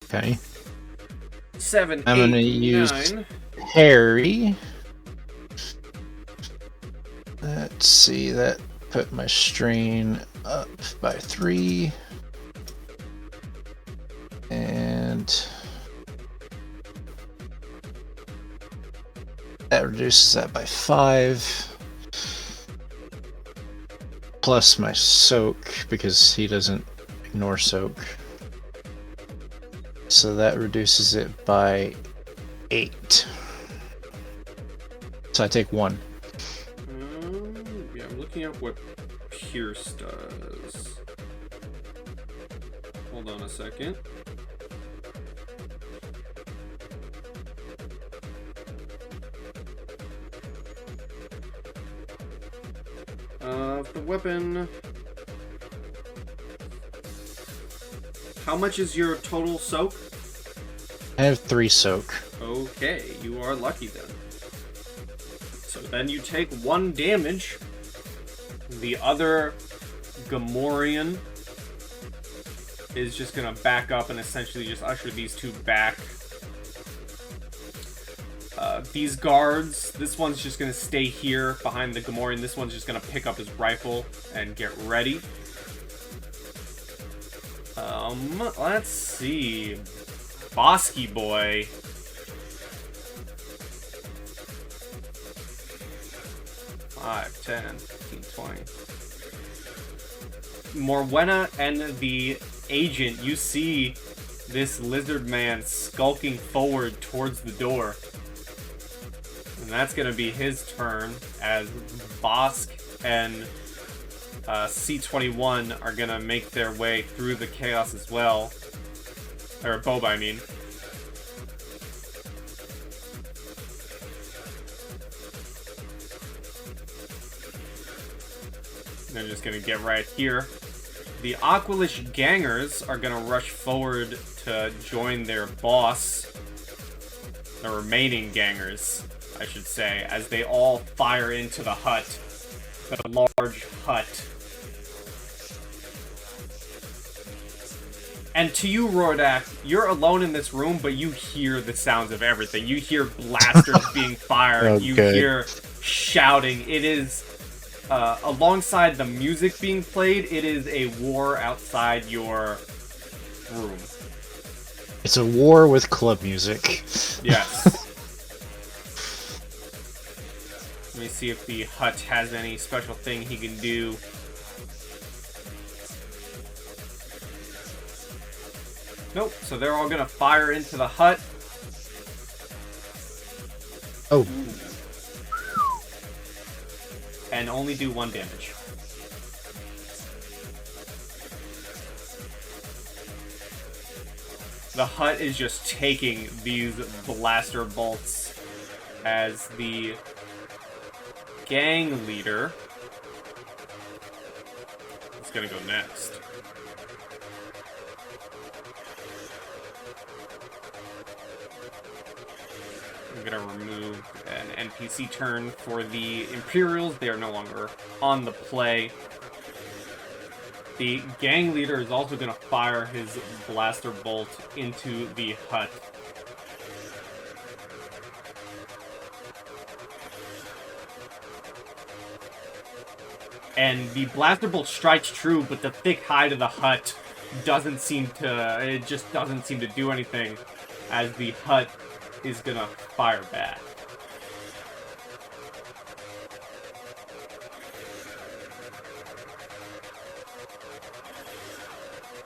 Okay. 7, I'm 8, gonna 9. use Harry. Let's see, that put my strain up by 3. And that reduces that by 5. Plus my soak, because he doesn't ignore soak. So that reduces it by 8. So I take 1. Yeah, I'm looking at what Pierce does. Hold on a second. The weapon. How much is your total soak? I have 3 soak. Okay, you are lucky then. So then you take 1 damage. The other Gamorrean is just gonna back up and essentially just usher these two back. These guards, this one's just gonna stay here behind the Gamorrean. This one's just gonna pick up his rifle and get ready. Let's see. Bosky boy. 5, 10, 15, 20. Morwenna and the agent, you see this lizard man skulking forward towards the door. And that's going to be his turn as Bosk and C21 are going to make their way through the chaos as well. Or Boba, I mean. They're just going to get right here. The Aqualish gangers are gonna rush forward to join their boss. The remaining gangers, I should say, as they all fire into the hut. The large hut. And to you, Rordak, you're alone in this room, but you hear the sounds of everything. You hear blasters being fired. Okay. You hear shouting. It is, alongside the music being played, it is a war outside your room. It's a war with club music. Yes. Let me see if the hut has any special thing he can do. Nope, so they're all gonna fire into the hut. Oh. And only do 1 damage. The hut is just taking these blaster bolts as the gang leader is gonna go next. I'm gonna remove an NPC turn for the Imperials. They are no longer on the play. The gang leader is also gonna fire his blaster bolt into the hut. And the blaster bolt strikes true, but the thick hide of the hut doesn't seem to, it just doesn't seem to do anything, as the hut is gonna fire back.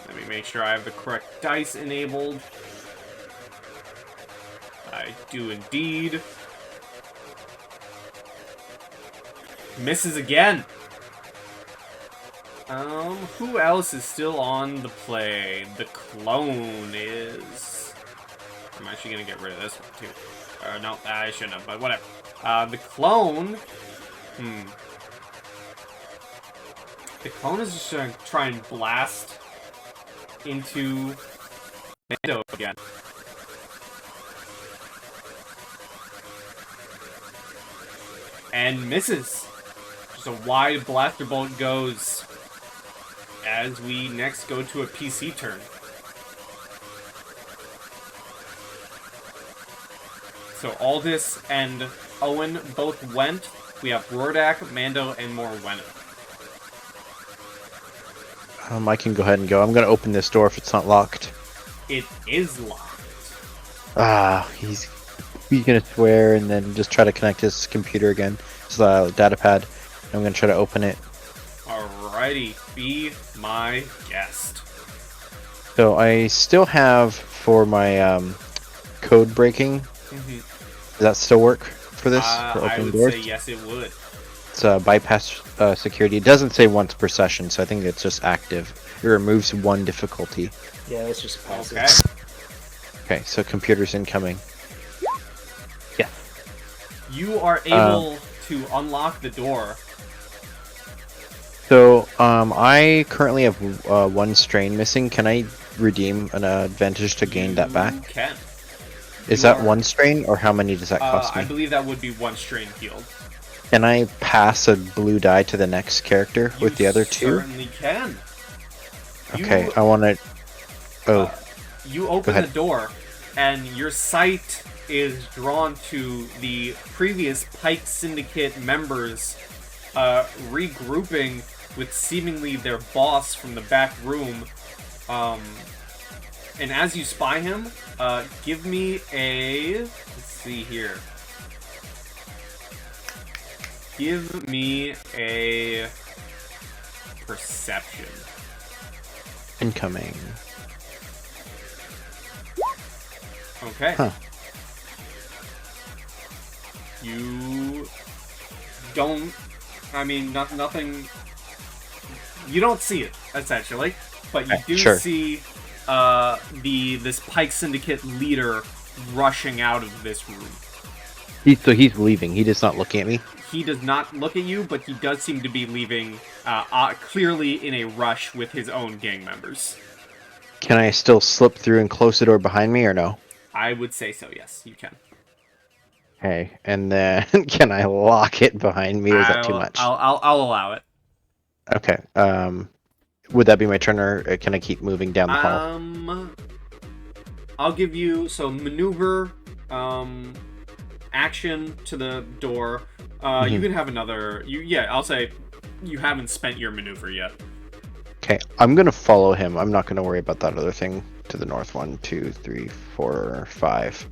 Let me make sure I have the correct dice enabled. I do indeed. Misses again. Who else is still on the play? The clone is... I'm actually gonna get rid of this one, too. No, I shouldn't have, but whatever. The clone... The clone is just gonna try and blast into Mando again. And misses. Just a wide blaster bolt goes as we next go to a PC turn. So Aldous and Owen both went. We have Rordak, Mando, and more went. I can go ahead and go. I'm going to open this door if it's not locked. It is locked. He's going to swear and then just try to connect his computer again. His data pad. I'm going to try to open it. Alrighty, be my guest. So I still have for my code breaking. Does that still work for this? For I opening would doors? say yes, it would. It's bypass security. It doesn't say once per session, so I think it's just active. It removes 1 difficulty. Yeah, that's just passive. Okay. Okay, so computer's incoming. Yeah. You are able to unlock the door. So I currently have 1 strain missing. Can I redeem an advantage to gain that back? You can. Is You that are- 1 strain, or how many does that cost me? I believe that would be 1 strain healed. Can I pass a blue die to the next character with the other 2? Certainly can. Okay, You- I want to... Oh, You open ahead. the door, and your sight is drawn to the previous Pike Syndicate members regrouping with seemingly their boss from the back room. And as you spy him, give me a... Let's see here. Give me a perception. incoming. Okay. Huh. You don't... I mean, nothing... You don't see it, essentially. But you do Sure. see this Pike Syndicate leader rushing out of this room. So he's leaving. He is not looking at me. he does not look at you, but he does seem to be leaving clearly in a rush with his own gang members. Can I still slip through and close the door behind me, or no? I would say so, yes, you can. Okay, and then can I lock it behind me, or is that too much? I'll allow it. Okay. Would that be my turn, or can I keep moving down the hall? I'll give you maneuver, action to the door. You can have another. I'll say you haven't spent your maneuver yet. Okay, I'm gonna follow him. I'm not gonna worry about that other thing to the north. 1, 2, 3, 4, 5.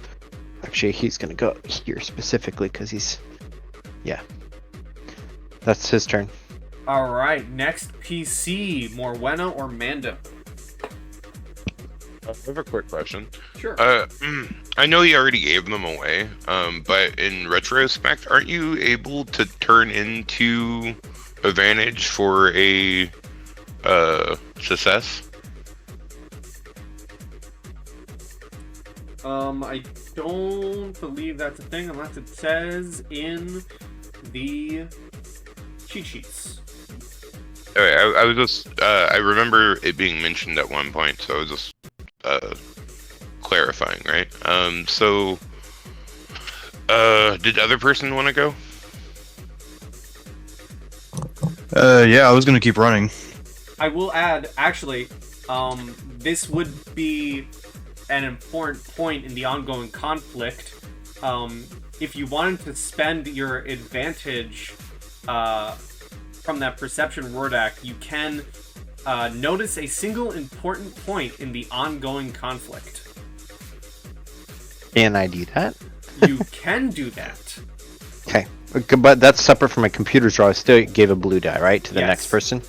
Actually, he's gonna go here specifically because he's. Yeah. That's his turn. All right, next PC, Morwenna or Mando? I have a quick question. Sure. I know you already gave them away, but in retrospect, aren't you able to turn into advantage for a success? I don't believe that's a thing unless it says in the cheat sheets. Okay, I was just I remember it being mentioned at one point, so I was just clarifying, right? So did the other person want to go? Yeah, I was gonna keep running. I will add, actually, this would be an important point in the ongoing conflict. If you wanted to spend your advantage from that perception Rordak, you can notice a single important point in the ongoing conflict. Can I do that? You can do that. Okay, but that's separate from my computer draw. I still gave a blue die, right, to the Yes. next person?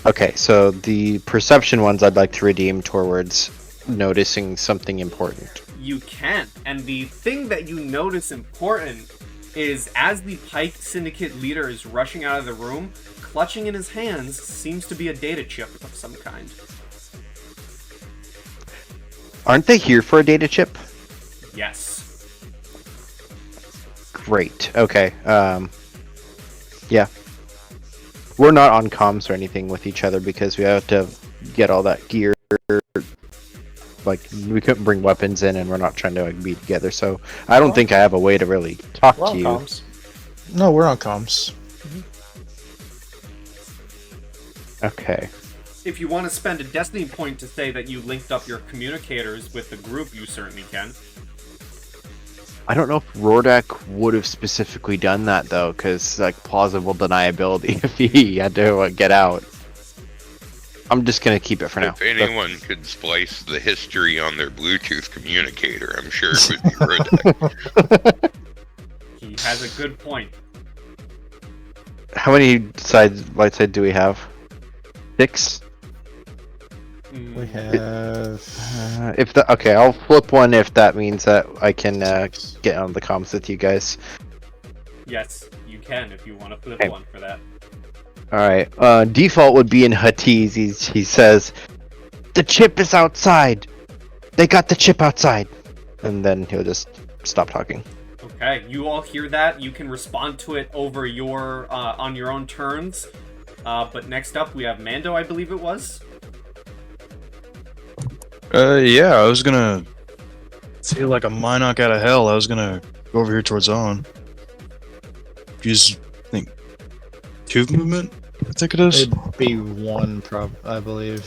Okay, so the perception ones I'd like to redeem towards noticing something important. You can. And the thing that you notice important is as the Pike Syndicate leader is rushing out of the room, clutching in his hands seems to be a data chip of some kind. Aren't they here for a data chip? Yes. Great. Okay. Yeah. We're not on comms or anything with each other because we have to get all that gear. Like, we couldn't bring weapons in and we're not trying to be together, so I don't think I have a way to really talk to you. Comms. No, we're on comms. Okay. If you want to spend a destiny point to say that you linked up your communicators with the group, you certainly can. I don't know if Rordak would have specifically done that, though, because, like, plausible deniability if he had to get out. I'm just going to keep it for now. If anyone could splice the history on their Bluetooth communicator, I'm sure it would be Rordak. He has a good point. How many light side do we have? 6? We have. Okay, I'll flip one if that means that I can get on the comms with you guys. Yes, you can if you want to flip Okay. one for that. Alright, default would be in Huttese. He says, "The chip is outside! They got the chip outside!" And then he'll just stop talking. Okay, you all hear that. You can respond to it over your on your own turns. But next up, we have Mando, I believe it was. Yeah, I was gonna feel like a Minoc out of hell. I was gonna go over here towards Owen. Use, I think, 2 movement. I think it is. It'd be 1, I believe.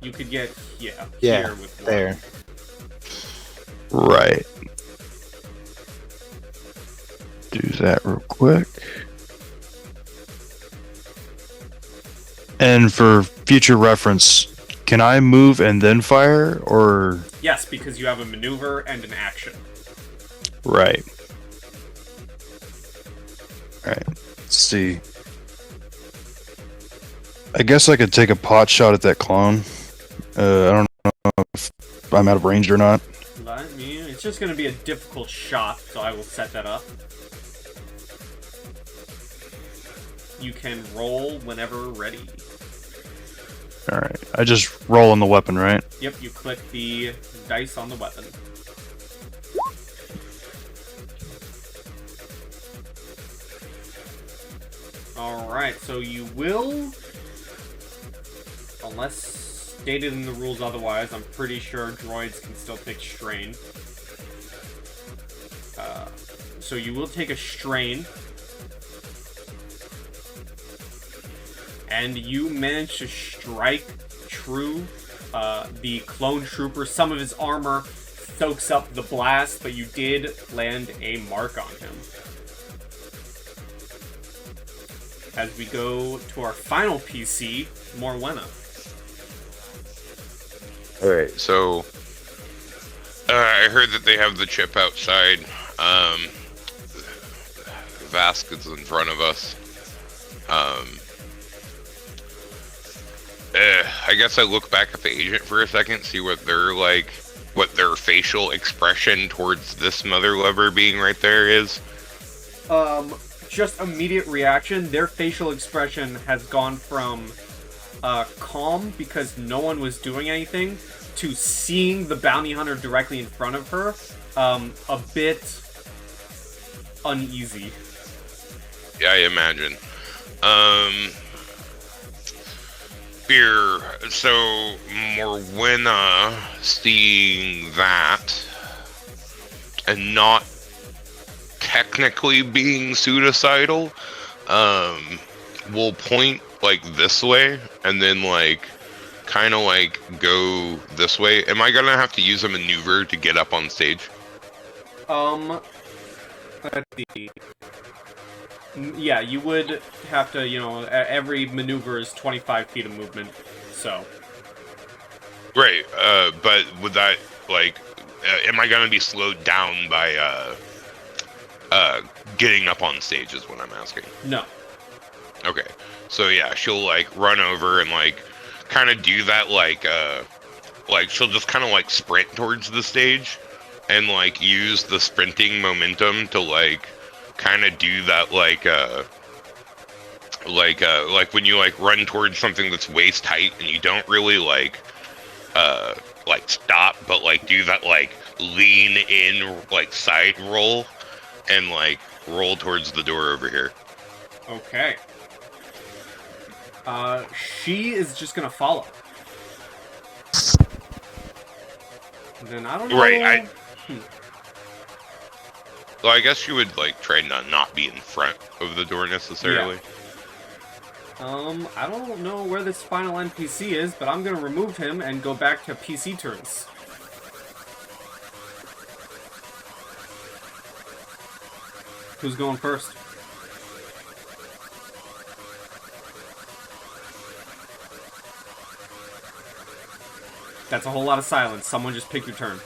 You could get Yeah, here with one. there. Right. Do that real quick. And for future reference, can I move and then fire, or? Yes, because you have a maneuver and an action. Right. Alright, let's see. I guess I could take a pot shot at that clone. I don't know if I'm out of range or not. I mean, it's just going to be a difficult shot, so I will set that up. You can roll whenever ready. Alright, I just roll on the weapon, right? Yep, you click the dice on the weapon. Alright, so you will, unless stated in the rules otherwise, I'm pretty sure droids can still take strain. So you will take a strain. And you manage to strike true the clone trooper. Some of his armor soaks up the blast, but you did land a mark on him. As we go to our final PC, Morwenna. Alright, so I heard that they have the chip outside. Vask is in front of us. I guess I look back at the agent for a second, see what they're like, what their facial expression towards this mother lover being right there is. Just immediate reaction. Their facial expression has gone from calm because no one was doing anything to seeing the bounty hunter directly in front of her, a bit uneasy. Yeah, I imagine. So Morwenna, seeing that and not technically being suicidal, will point like this way and then like kind of like go this way. Am I gonna have to use a maneuver to get up on stage? Let's see. Yeah, you would have to, you know, every maneuver is 25 feet of movement, so. Right, but would that, like, am I gonna be slowed down by, getting up on stage is what I'm asking? No. Okay, so yeah, she'll, like, run over and, like, kind of do that, like, she'll just kind of, like, sprint towards the stage and, like, use the sprinting momentum to, like, kind of do that, like when you like run towards something that's waist height and you don't really like stop, but like do that like lean in like side roll and like roll towards the door over here. Okay. She is just gonna follow. And then I don't know. Right. Well, I guess you would like try to not be in front of the door necessarily. Yeah. I don't know where this final NPC is, but I'm gonna remove him and go back to PC turns. Who's going first? That's a whole lot of silence. Someone just pick your turn.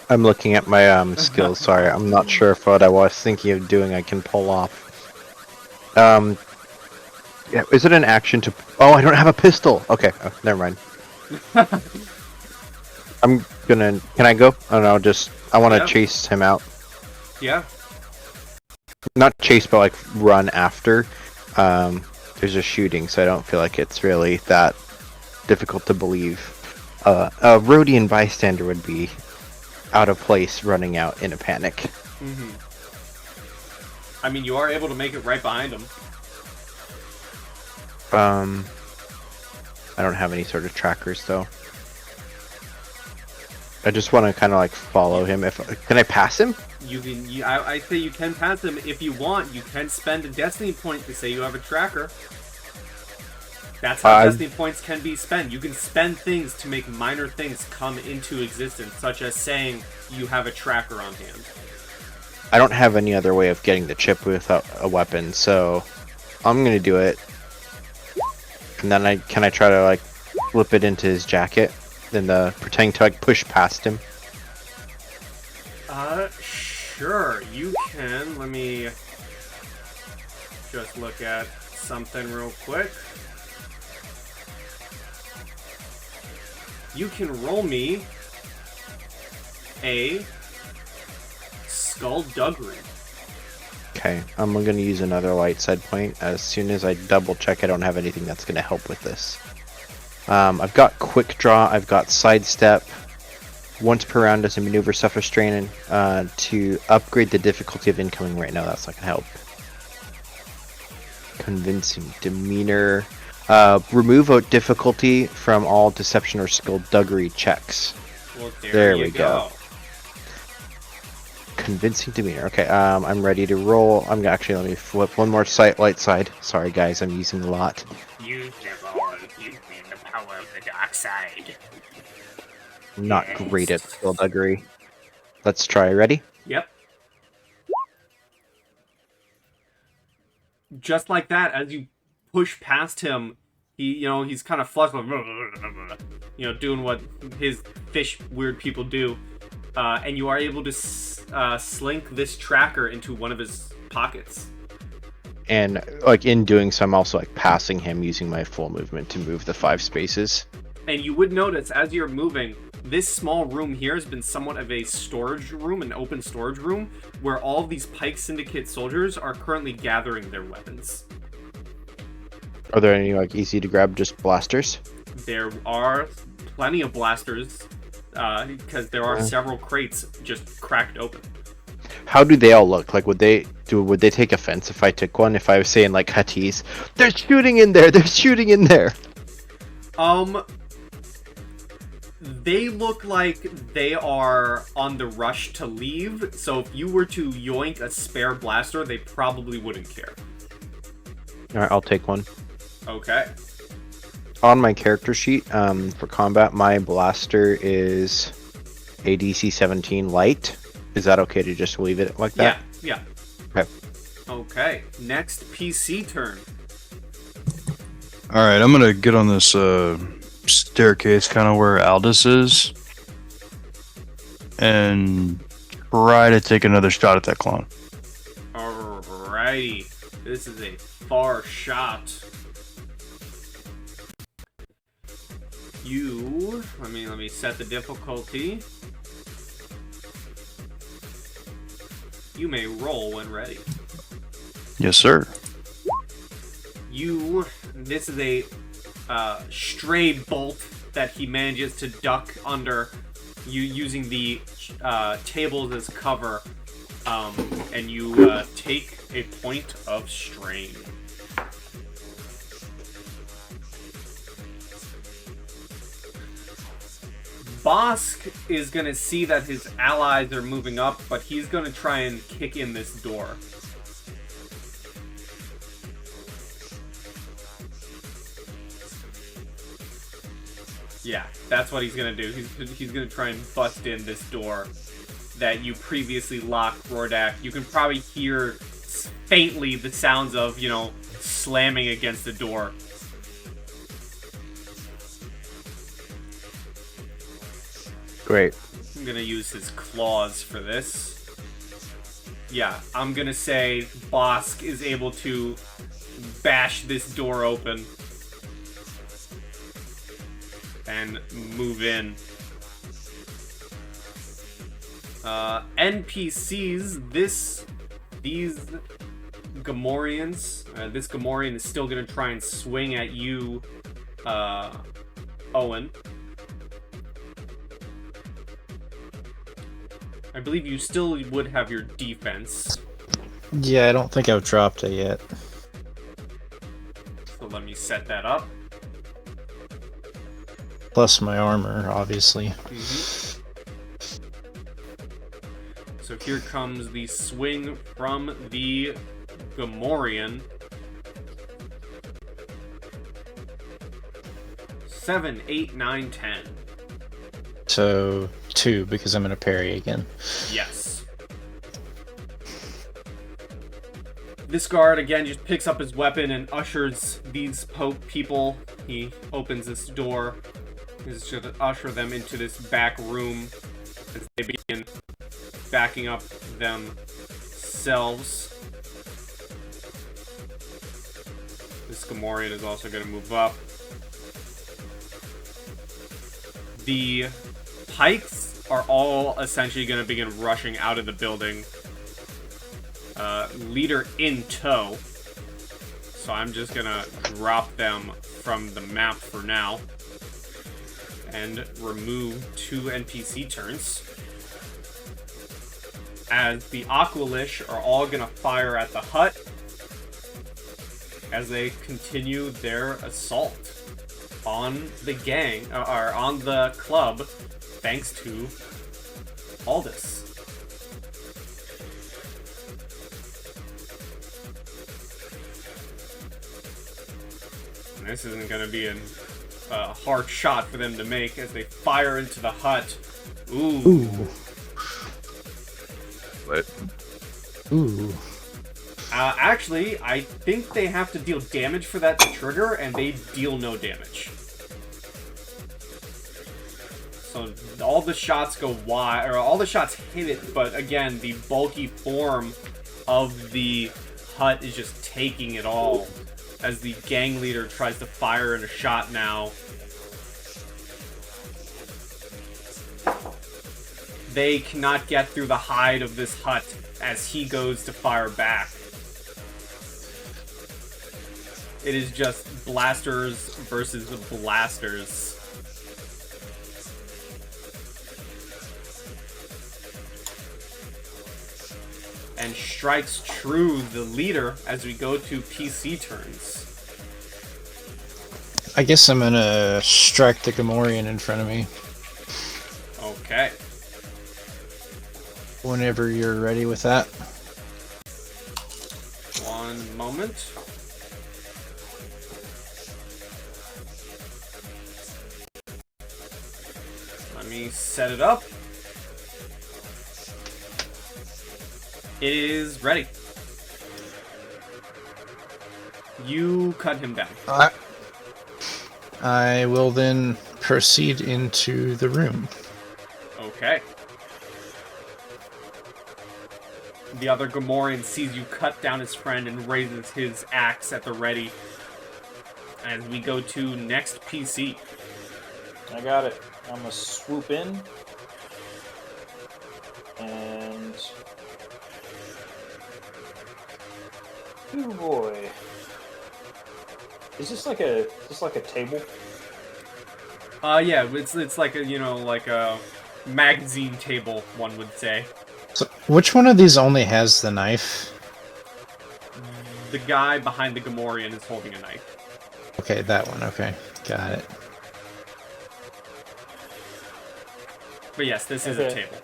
I'm looking at my skills. Sorry, I'm not sure if what I was thinking of doing I can pull off. Yeah, is it an action to? Oh, I don't have a pistol. Okay, oh, never mind. I'm gonna. Can I go? Oh no, just I want to chase him out. Yeah. Not chase, but like run after. There's a shooting, so I don't feel like it's really that difficult to believe. A Rhodian bystander would be out of place running out in a panic. Mm-hmm. I mean, you are able to make it right behind him. I don't have any sort of trackers though. I just want to kind of like follow him. Can I pass him? You can. I say you can pass him if you want. You can spend a destiny point to say you have a tracker. That's how destiny points can be spent. You can spend things to make minor things come into existence, such as saying you have a tracker on hand. I don't have any other way of getting the chip without a weapon, so I'm gonna do it. And then can I try to like flip it into his jacket, then pretending to like push past him. Sure, you can. Let me just look at something real quick. You can roll me a skullduggery. Okay, I'm gonna use another light side point. As soon as I double check, I don't have anything that's gonna help with this. I've got quick draw, I've got sidestep. Once per round as a maneuver suffer strain to upgrade the difficulty of incoming right now. That's not gonna help. Convincing demeanor. Remove out difficulty from all deception or skullduggery checks. Well, There you we go. Convincing demeanor. Okay, I'm ready to roll. Let me flip one more light side. Sorry guys, I'm using a lot. Use them all. Give me the power of the dark side. I'm not Yes. great at skullduggery. Let's try. Ready? Yep. Just like that, as you push past him, he's kind of flustered, doing what his fish weird people do, and you are able to slink this tracker into one of his pockets. And like in doing so, I'm also like passing him using my full movement to move the 5 spaces. And you would notice as you're moving, this small room here has been somewhat of a storage room, an open storage room, where all of these Pike Syndicate soldiers are currently gathering their weapons. Are there any like easy to grab just blasters? There are plenty of blasters, because there are several crates just cracked open. How do they all look? Like would they take offense if I took one? If I was saying like Huttese, they're shooting in there, they're shooting in there. They look like they are on the rush to leave, so if you were to yoink a spare blaster, they probably wouldn't care. Alright, I'll take one. Okay. On my character sheet, for combat, my blaster is a DC 17 light. Is that okay to just leave it like that? Yeah. Okay. Okay, next PC turn. Alright, I'm gonna get on this staircase kind of where Aldous is and try to take another shot at that clone. Alrighty. This is a far shot. Let me set the difficulty. You may roll when ready. Yes, sir. This is a stray bolt that he manages to duck under, you using the tables as cover, and you take a point of strain. Bosk is going to see that his allies are moving up, but he's going to try and kick in this door. Yeah, that's what he's going to do. He's going to try and bust in this door that you previously locked, Rordak. You can probably hear faintly the sounds of, slamming against the door. Great. I'm gonna use his claws for this. Yeah, I'm gonna say Bosk is able to bash this door open and move in. NPCs, these Gamorreans, this Gamorrean is still gonna try and swing at you, Owen. I believe you still would have your defense. Yeah, I don't think I've dropped it yet. So let me set that up. Plus my armor, obviously. Mm-hmm. So here comes the swing from the Gamorrean. 7, 8, 9, 10. So 2, because I'm gonna parry again. Yes. This guard again just picks up his weapon and ushers these people. He opens this door. He's going to usher them into this back room as they begin backing up themselves. This Gamorrean is also going to move up. The Pikes are all essentially going to begin rushing out of the building. Leader in tow. So I'm just going to drop them from the map for now. And remove 2 NPC turns. As the Aqualish are all going to fire at the hut. as they continue their assault on the gang, or on the club, thanks to Aldous. And this isn't going to be a hard shot for them to make as they fire into the hut. Ooh. What? Ooh. Actually, I think they have to deal damage for that to trigger, and they deal no damage. So all the shots go wide, or all the shots hit it, but again, the bulky form of the hut is just taking it all as the gang leader tries to fire in a shot now. They cannot get through the hide of this hut as he goes to fire back. It is just blasters versus blasters. And strikes true the leader as we go to PC turns. I guess I'm gonna strike the Gamorrean in front of me. Okay. Whenever you're ready with that. One moment. Let me set it up. It is ready. You cut him down. I will then proceed into the room. Okay. The other Gamorrean sees you cut down his friend and raises his axe at the ready. As we go to next PC. I got it. I'm gonna swoop in. And... oh boy. Is this like a table? Yeah, it's like a, like a magazine table, one would say. So, which one of these only has the knife? The guy behind the Gamorrean is holding a knife. Okay, that one. Okay, got it. But yes, this is a table.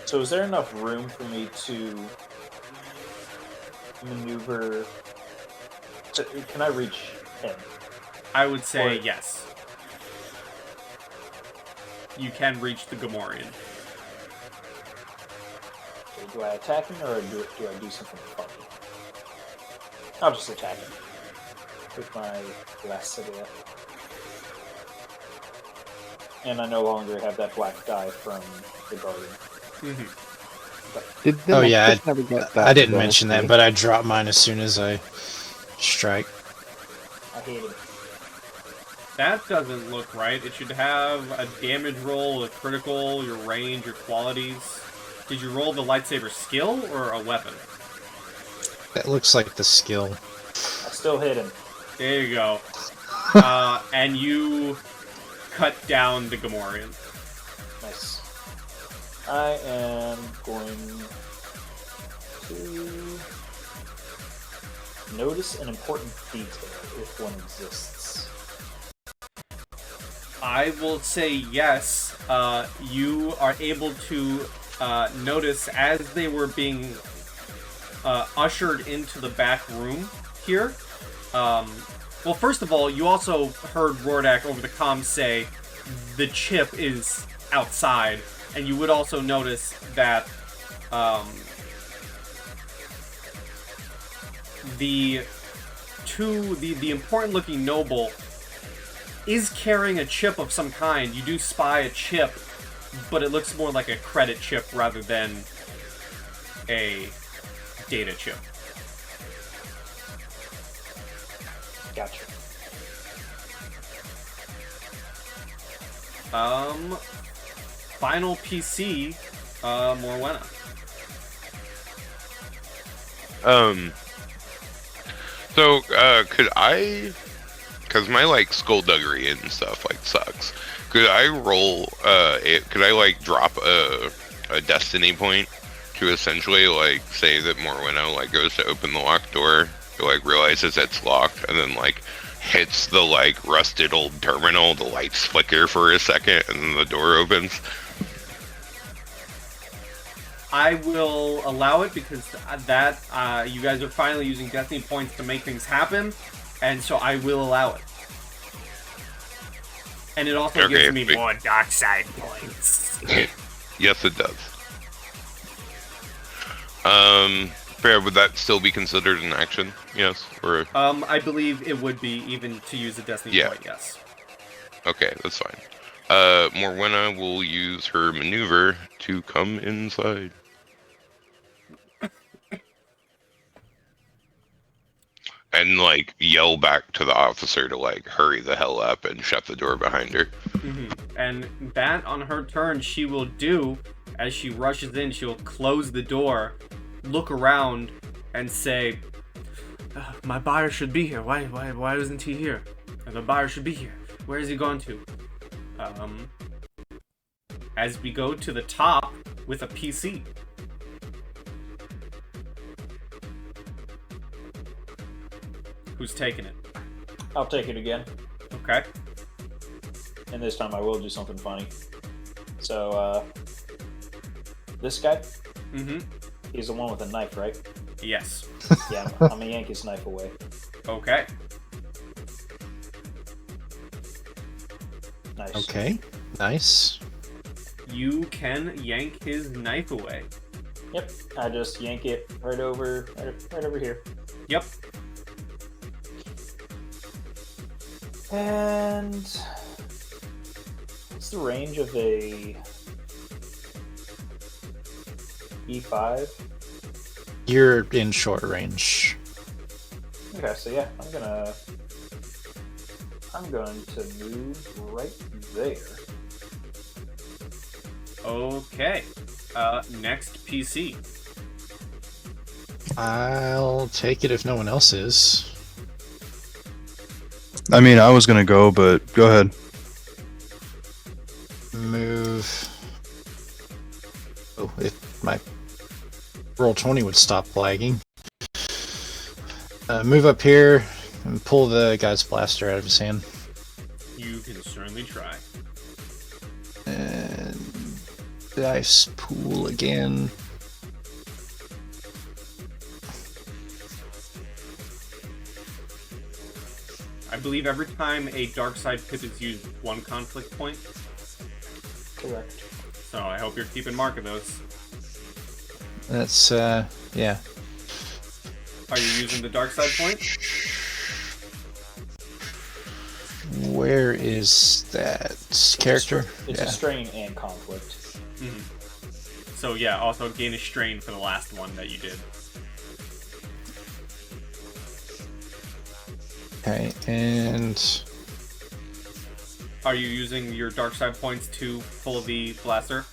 So is there enough room for me to maneuver? Can I reach him? I would say Or... yes. You can reach the Gamorrean. okay, do I attack him or do I do something funny? I'll just attack him with my last idea. And I no longer have that black die from the Guardian. Mm-hmm. Oh yeah, I didn't mention that, but I drop mine as soon as I strike. I hate him. That doesn't look right. It should have a damage roll, a critical, your range, your qualities. Did you roll the lightsaber skill or a weapon? That looks like the skill. I still hit him. There you go. And you cut down the Gamorrean. Nice. I am going to notice an important detail if one exists. I will say yes. You are able to notice as they were being ushered into the back room here. Well, first of all, you also heard Rordak over the comms say the chip is outside, and you would also notice that the important-looking noble is carrying a chip of some kind. You do spy a chip, but it looks more like a credit chip rather than a data chip. Gotcha. Final PC, Morwenna. So, could I... because my, skullduggery and stuff, sucks. Could I roll, could I, drop a destiny point to essentially, say that Morwenna, goes to open the locked door, like realizes it's locked, and then like hits the like rusted old terminal. The lights flicker for a second, and then the door opens. I will allow it because that you guys are finally using destiny points to make things happen, and so I will allow it. And it also Okay, gives me more dark side points. Yes, it does. Fair, would that still be considered an action? Yes, or I believe it would be, even to use a destiny point. Yes. okay, that's fine. Morwenna will use her maneuver to come inside. And like yell back to the officer to like hurry the hell up and shut the door behind her. And that on her turn she will do. As she rushes in, she'll close the door, look around, and say, "My buyer should be here. Why isn't he here? The buyer should be here. Where is he gone to?" As we go to the top with a PC. Who's taking it? I'll take it again. Okay. And this time I will do something funny. So, this guy? Mm-hmm. He's the one with the knife, right? Yes. Yeah, I'm gonna yank his knife away. Okay. Nice. Okay, nice. You can yank his knife away. Yep, I just yank it right over here. Yep. And what's the range of a E5? You're in short range. Okay, so yeah, I'm going to move right there. Okay. Next PC. I'll take it if no one else is. I mean, I was gonna go, but go ahead. Move. Oh, if my roll 20 would stop lagging. Move up here and pull the guy's blaster out of his hand. You can certainly try. And dice pool again. I believe every time a dark side pip is used, one conflict point. Correct. So I hope you're keeping mark of those. That's, yeah. Are you using the dark side point? Where is that character? It's a strain and conflict. Mm-hmm. So yeah, also gain a strain for the last one that you did. Okay, and Are you using your dark side points to pull the blaster?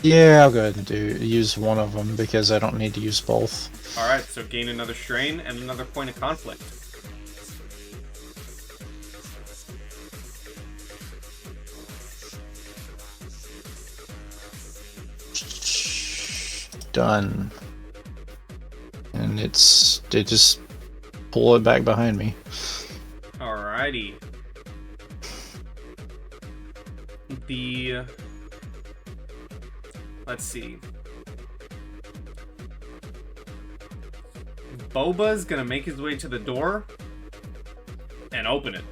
yeah, I'll go ahead and use one of them because I don't need to use both. Alright, so gain another strain and another point of conflict. Done. And they just pull it back behind me. Alrighty. Let's see. Boba's gonna make his way to the door and open it.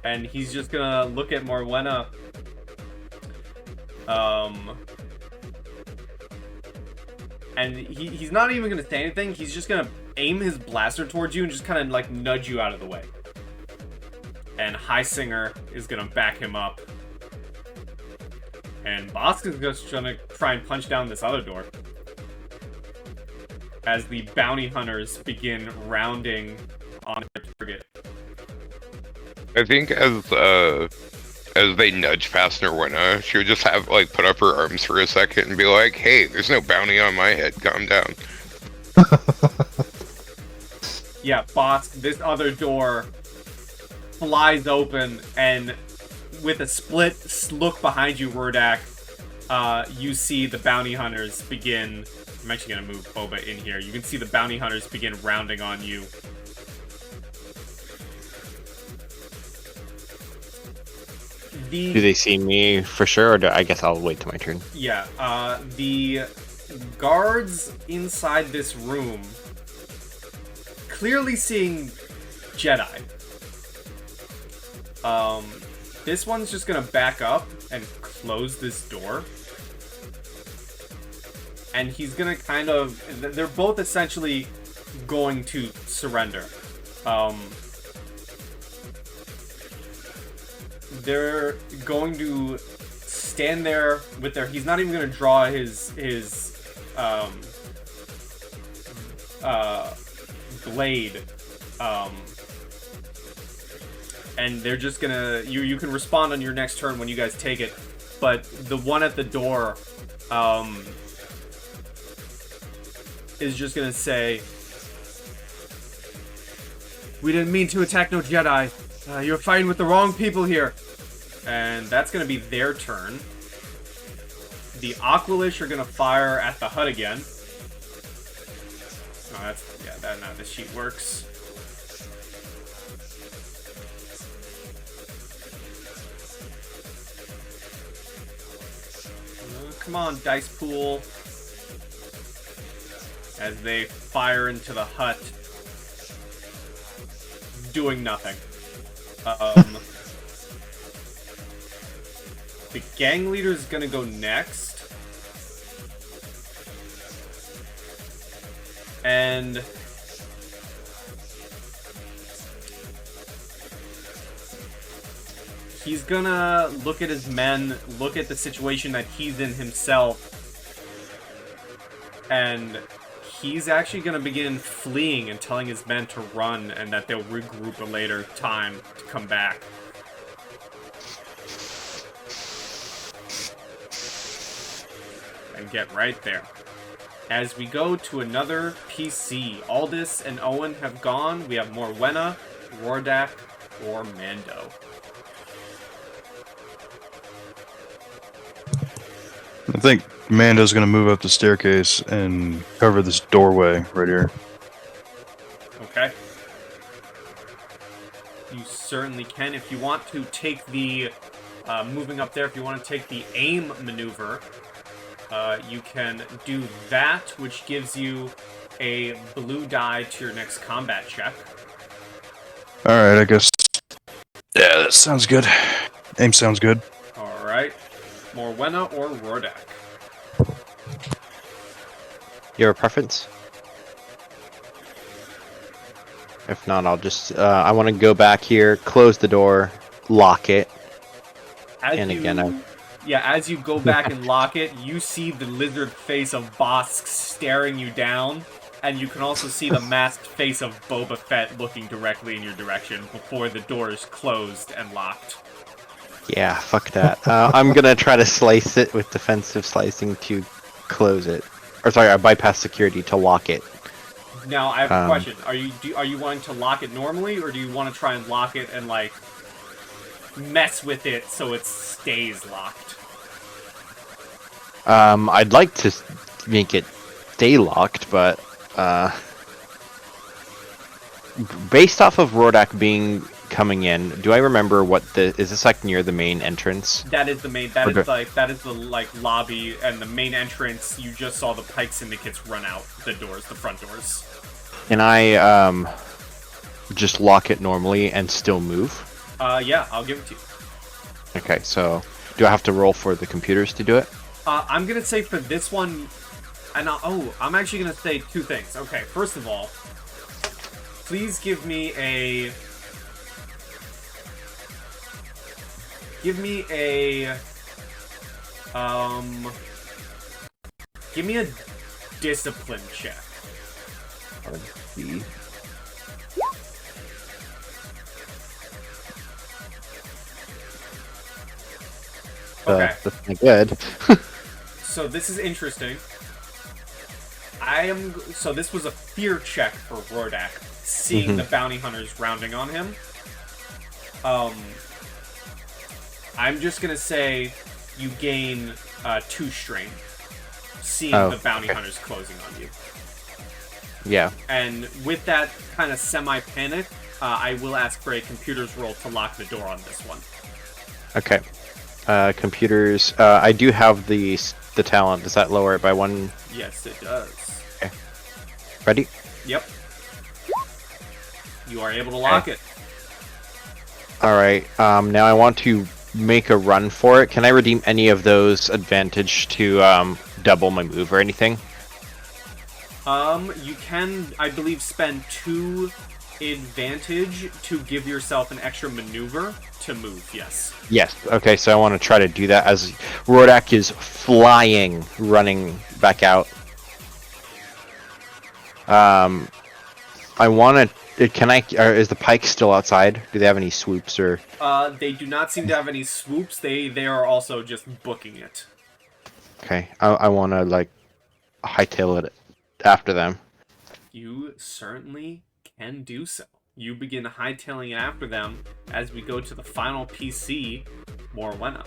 And he's just gonna look at Morwenna. And he's not even gonna say anything. He's just gonna aim his blaster towards you and just kind of like nudge you out of the way. And Highsinger is gonna back him up. And Bosk is just gonna try and punch down this other door. As the bounty hunters begin rounding on their target. I think as they nudge past Morwenna, she would just have like put up her arms for a second and be like, "Hey, there's no bounty on my head. Calm down." Yeah, Bosk, this other door flies open, and with a split look behind you, Rordak, you see the bounty hunters begin I'm actually gonna move Boba in here. You can see the bounty hunters begin rounding on you. Do they see me for sure, or I guess I'll wait till my turn? Yeah, the guards inside this room clearly seeing Jedi. This one's just gonna back up and close this door. And he's gonna kind of... They're both essentially going to surrender. They're going to stand there with their... He's not even going to draw his blade. And they're just going to... You can respond on your next turn when you guys take it. But the one at the door is just going to say, "We didn't mean to attack no Jedi. You're fighting with the wrong people here." And that's going to be their turn. The Aqualish are going to fire at the hut again. Oh, that's... Yeah, no, this sheet works. Come on, dice pool. As they fire into the hut. Doing nothing. The gang leader is gonna go next. And he's gonna look at his men, look at the situation that he's in himself, and he's actually gonna begin fleeing and telling his men to run and that they'll regroup a later time to come back. And get right there. As we go to another PC, Aldous and Owen have gone. We have Morwenna, Rordak, or Mando. I think Mando's gonna move up the staircase and cover this doorway right here. Okay. You certainly can. If you want to take the... moving up there, if you want to take the aim maneuver... you can do that, which gives you a blue die to your next combat check. Alright, I guess. Yeah, that sounds good. Aim sounds good. Alright. Morwenna or Rordak? You have a preference? If not, I'll just... I want to go back here, close the door, lock it. Yeah, as you go back and lock it, you see the lizard face of Bosk staring you down, and you can also see the masked face of Boba Fett looking directly in your direction before the door is closed and locked. Yeah, fuck that. I'm gonna try to slice it with defensive slicing to close it. Or sorry, I bypass security to lock it. Now, I have a question. Are you wanting to lock it normally, or do you want to try and lock it and, like, mess with it so it stays locked? I'd like to make it stay locked, but based off of Rordak coming in, do I remember what is this like near the main entrance? That is the main. That is the lobby and the main entrance. You just saw the Pike Syndicates run out the doors, the front doors. Can I just lock it normally and still move? Yeah, I'll give it to you. Okay, so do I have to roll for the computers to do it? I'm gonna say for this one, and I'm actually gonna say two things. Okay, first of all, please give me a discipline check. Let's see. Okay. That's not good. So this is interesting. So this was a fear check for Rordak, seeing the bounty hunters rounding on him. I'm just gonna say you gain 2 strain. seeing Oh, the bounty okay. hunters closing on you. Yeah. And with that kind of semi-panic, I will ask for a computer's roll to lock the door on this one. Okay. Computers. I do have the talent. Does that lower it by 1? Yes, it does. Ready? Yep. You are able to lock it. All right. Now I want to make a run for it. Can I redeem any of those advantage to double my move or anything? You can, I believe, spend 2 advantage to give yourself an extra maneuver to move, yes. Yes. Okay, so I want to try to do that as Rordak is flying, running back out. I want to... Can I... is the pike still outside? Do they have any swoops or... They do not seem to have any swoops. They are also just booking it. Okay, I want to, like, hightail it after them. You certainly can do so. You begin hightailing it after them as we go to the final PC, Morwenna.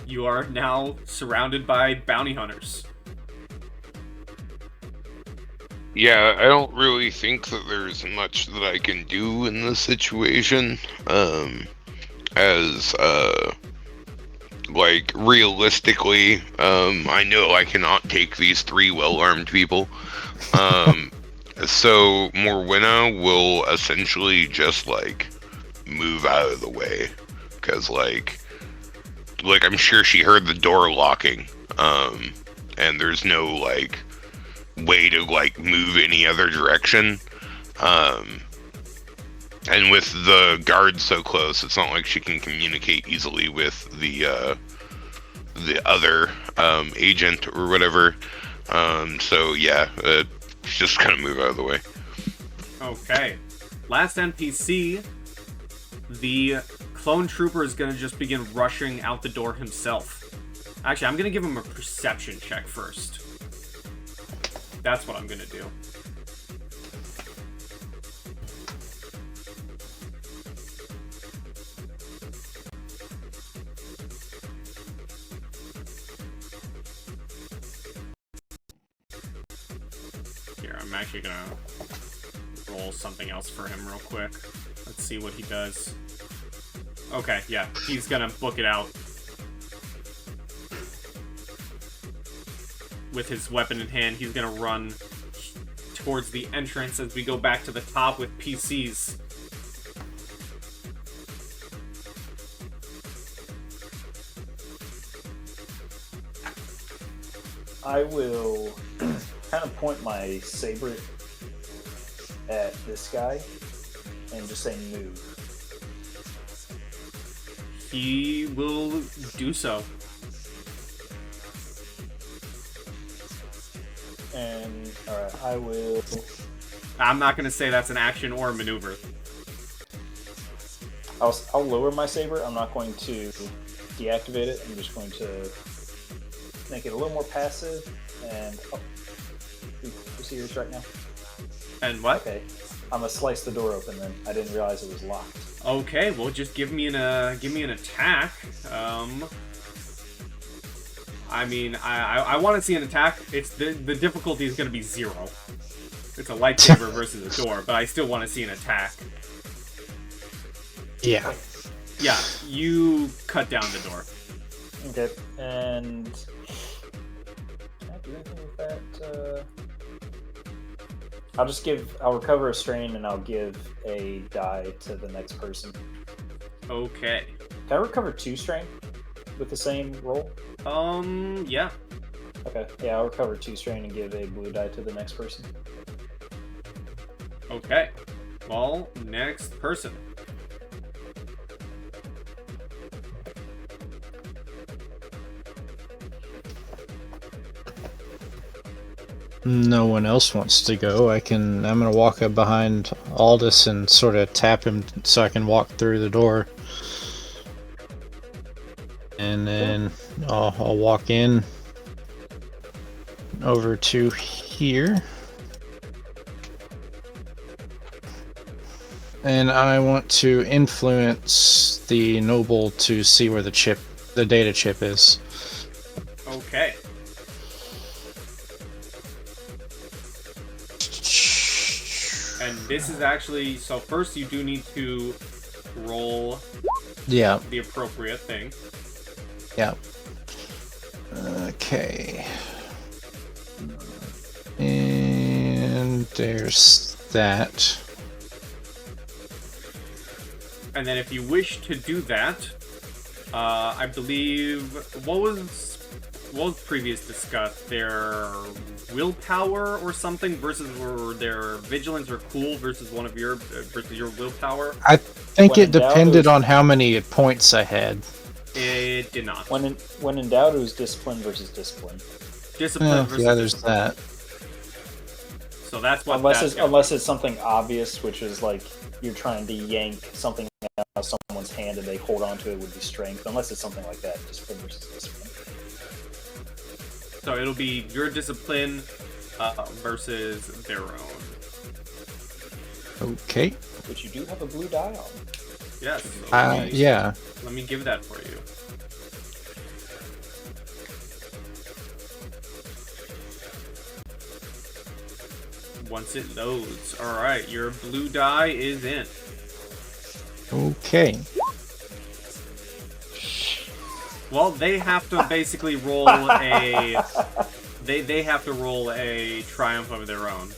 You are now surrounded by bounty hunters. Yeah, I don't really think that there's much that I can do in this situation. Like, realistically, I know I cannot take these 3 well-armed people. So Morwenna will essentially just, like, move out of the way. Because, like, I'm sure she heard the door locking. And there's no, like, way to, like, move any other direction. And with the guards so close, it's not like she can communicate easily with the other agent or whatever. So yeah, just kind of move out of the way. Okay. Last NPC, the clone trooper is going to just begin rushing out the door himself. Actually, I'm going to give him a perception check first. That's what I'm going to do. Here, I'm actually going to roll something else for him real quick. Let's see what he does. Okay, yeah, he's going to book it out. With his weapon in hand, he's going to run towards the entrance as we go back to the top with PCs. I will kind of point my saber at this guy and just say move. He will do so. And alright, I will. I'm not going to say that's an action or a maneuver. I'll lower my saber. I'm not going to deactivate it. I'm just going to make it a little more passive. And you serious right now? And what? Okay, I'm gonna slice the door open. Then I didn't realize it was locked. Okay, well, just give me an attack. I mean, I want to see an attack. It's the difficulty is going to be 0. It's a lightsaber versus a door, but I still want to see an attack. Yeah. Yeah, you cut down the door. Okay, and can I do anything with that? I'll recover a strain and I'll give a die to the next person. Okay. Can I recover 2 strain with the same roll? Yeah. Okay, yeah, I'll recover 2 strain and give a blue die to the next person. Okay. Well, next person. No one else wants to go. I'm gonna walk up behind Aldous and sort of tap him so I can walk through the door. And then I'll walk in over to here. And I want to influence the noble to see where the data chip is. Okay. And this is actually... So first you do need to roll Yeah. the appropriate thing. Yeah. Okay. And there's that. And then if you wish to do that, I believe... What was previous discussed? Their willpower or something versus or their vigilance or cool versus one of your versus your willpower? I think When it in doubt, depended it was- on how many points I had. It did not. When in doubt, it was discipline versus discipline. Discipline versus Yeah, there's discipline. that. So that's what Unless it's something obvious, which is like you're trying to yank something out of someone's hand and they hold on to it, would be strength. Unless it's something like that, discipline versus discipline. So it'll be your discipline versus their own. Okay. Which you do have a blue die on. Yes. So Yeah. let me give that for you. Once it loads. Alright, your blue die is in. Okay. Well, they have to basically roll a... They have to roll a triumph of their own.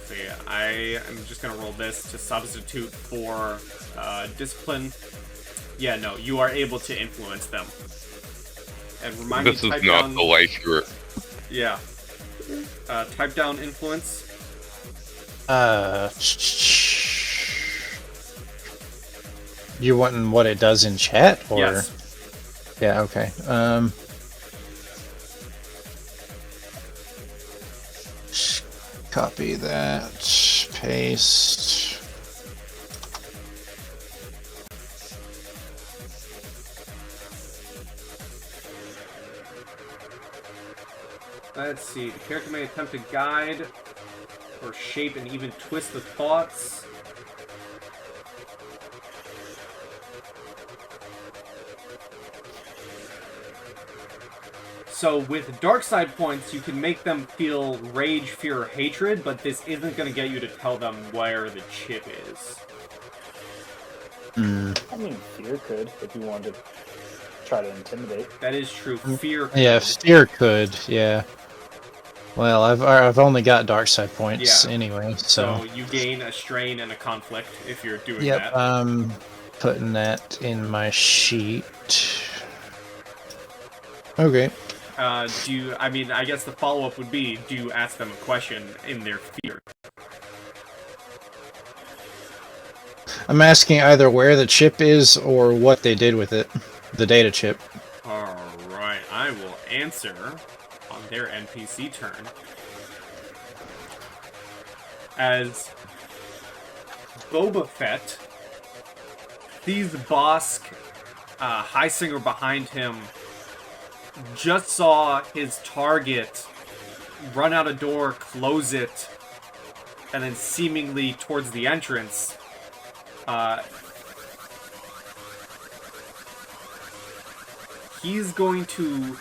So yeah, I am just gonna roll this to substitute for discipline. Yeah, no, you are able to influence them. And remind This me, is type not down... the life you're. Yeah. Type down influence. You wanting what it does in chat, or? Yes. Yeah. Okay. Copy that. Paste. Let's see. The character may attempt to guide or shape and even twist the thoughts. So with dark side points, you can make them feel rage, fear, or hatred, but this isn't going to get you to tell them where the chip is. I mean, fear could if you wanted to try to intimidate. That is true. Fear. Yeah, fear could. Yeah. Well, I've only got dark side points Yeah. anyway, So so. you gain a strain and a conflict if you're doing Yep. that. I'm putting that in my sheet. Okay. I mean, I guess the follow-up would be, do you ask them a question in their fear? I'm asking either where the chip is or what they did with it. The data chip. Alright, I will answer on their NPC turn. As Boba Fett sees Bosk, High Singer behind him, just saw his target run out a door, close it, and then seemingly towards the entrance, he's going to,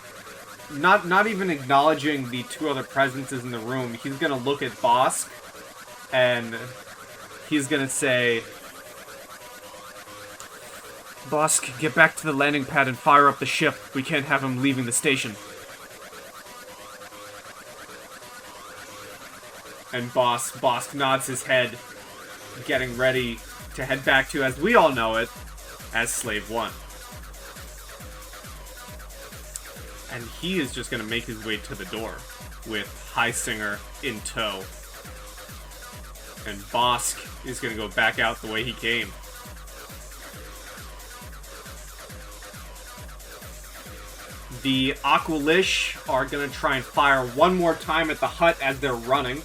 not even acknowledging the two other presences in the room, he's gonna look at Bosk, and he's gonna say, Bosk, get back to the landing pad and fire up the ship. We can't have him leaving the station. And Bosk nods his head, getting ready to head back to, as we all know it, as Slave 1. And he is just going to make his way to the door, with High Singer in tow. And Bosk is going to go back out the way he came. The Aqualish are going to try and fire one more time at the hut as they're running.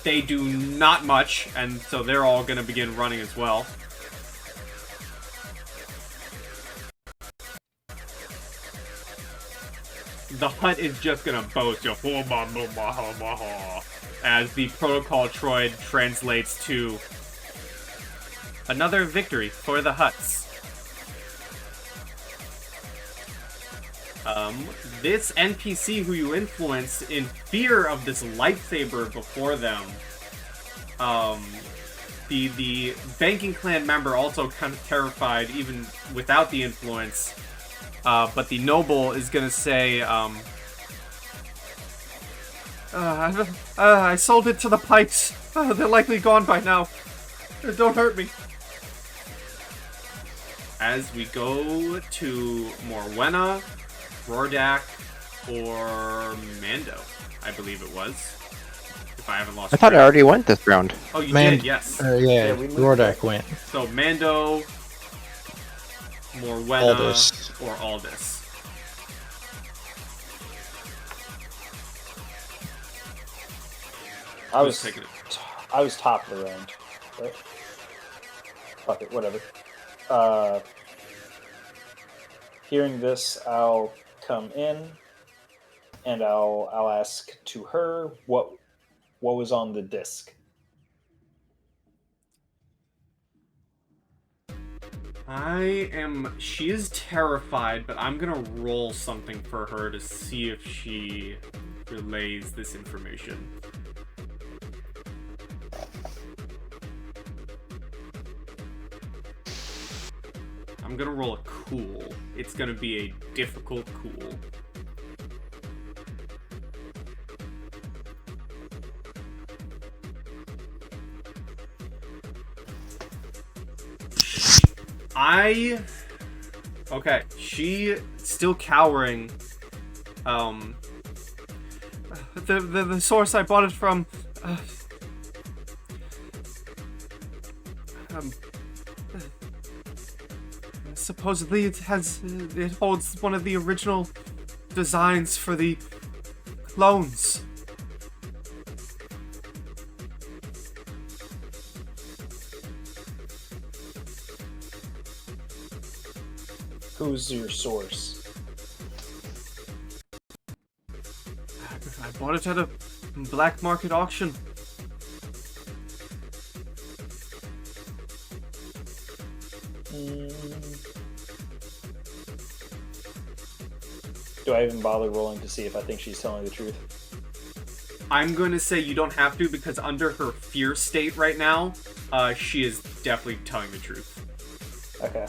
They do not much, and so they're all going to begin running as well. the hut is just gonna boast as the protocol droid translates to another victory for the huts. This NPC who you influenced, in fear of this lightsaber before them, the banking clan member also kind of terrified even without the influence, but the noble is gonna say, I sold it to the Pikes. They're likely gone by now. Don't hurt me. As we go to Morwenna, Rordak, or Mando, I believe it was. If I haven't lost I thought I track. already went this round. Oh, you did, yes. Yeah, we moved Rordak went. So Mando, Morwenna, Aldous. or Aldous. I Who's was taking it? I was top of the round. Right? Fuck it, whatever. Hearing this, I'll come in and I'll ask to her what was on the disc. She is terrified, but I'm gonna roll something for her to see if she relays this information. I'm gonna roll a cool. It's gonna be a difficult cool. Okay, she still cowering. The source I bought it from. Supposedly it holds one of the original designs for the clones. Who's your source? I bought it at a black market auction. Do I even bother rolling to see if I think she's telling the truth? I'm going to say you don't have to, because under her fear state right now, she is definitely telling the truth. Okay.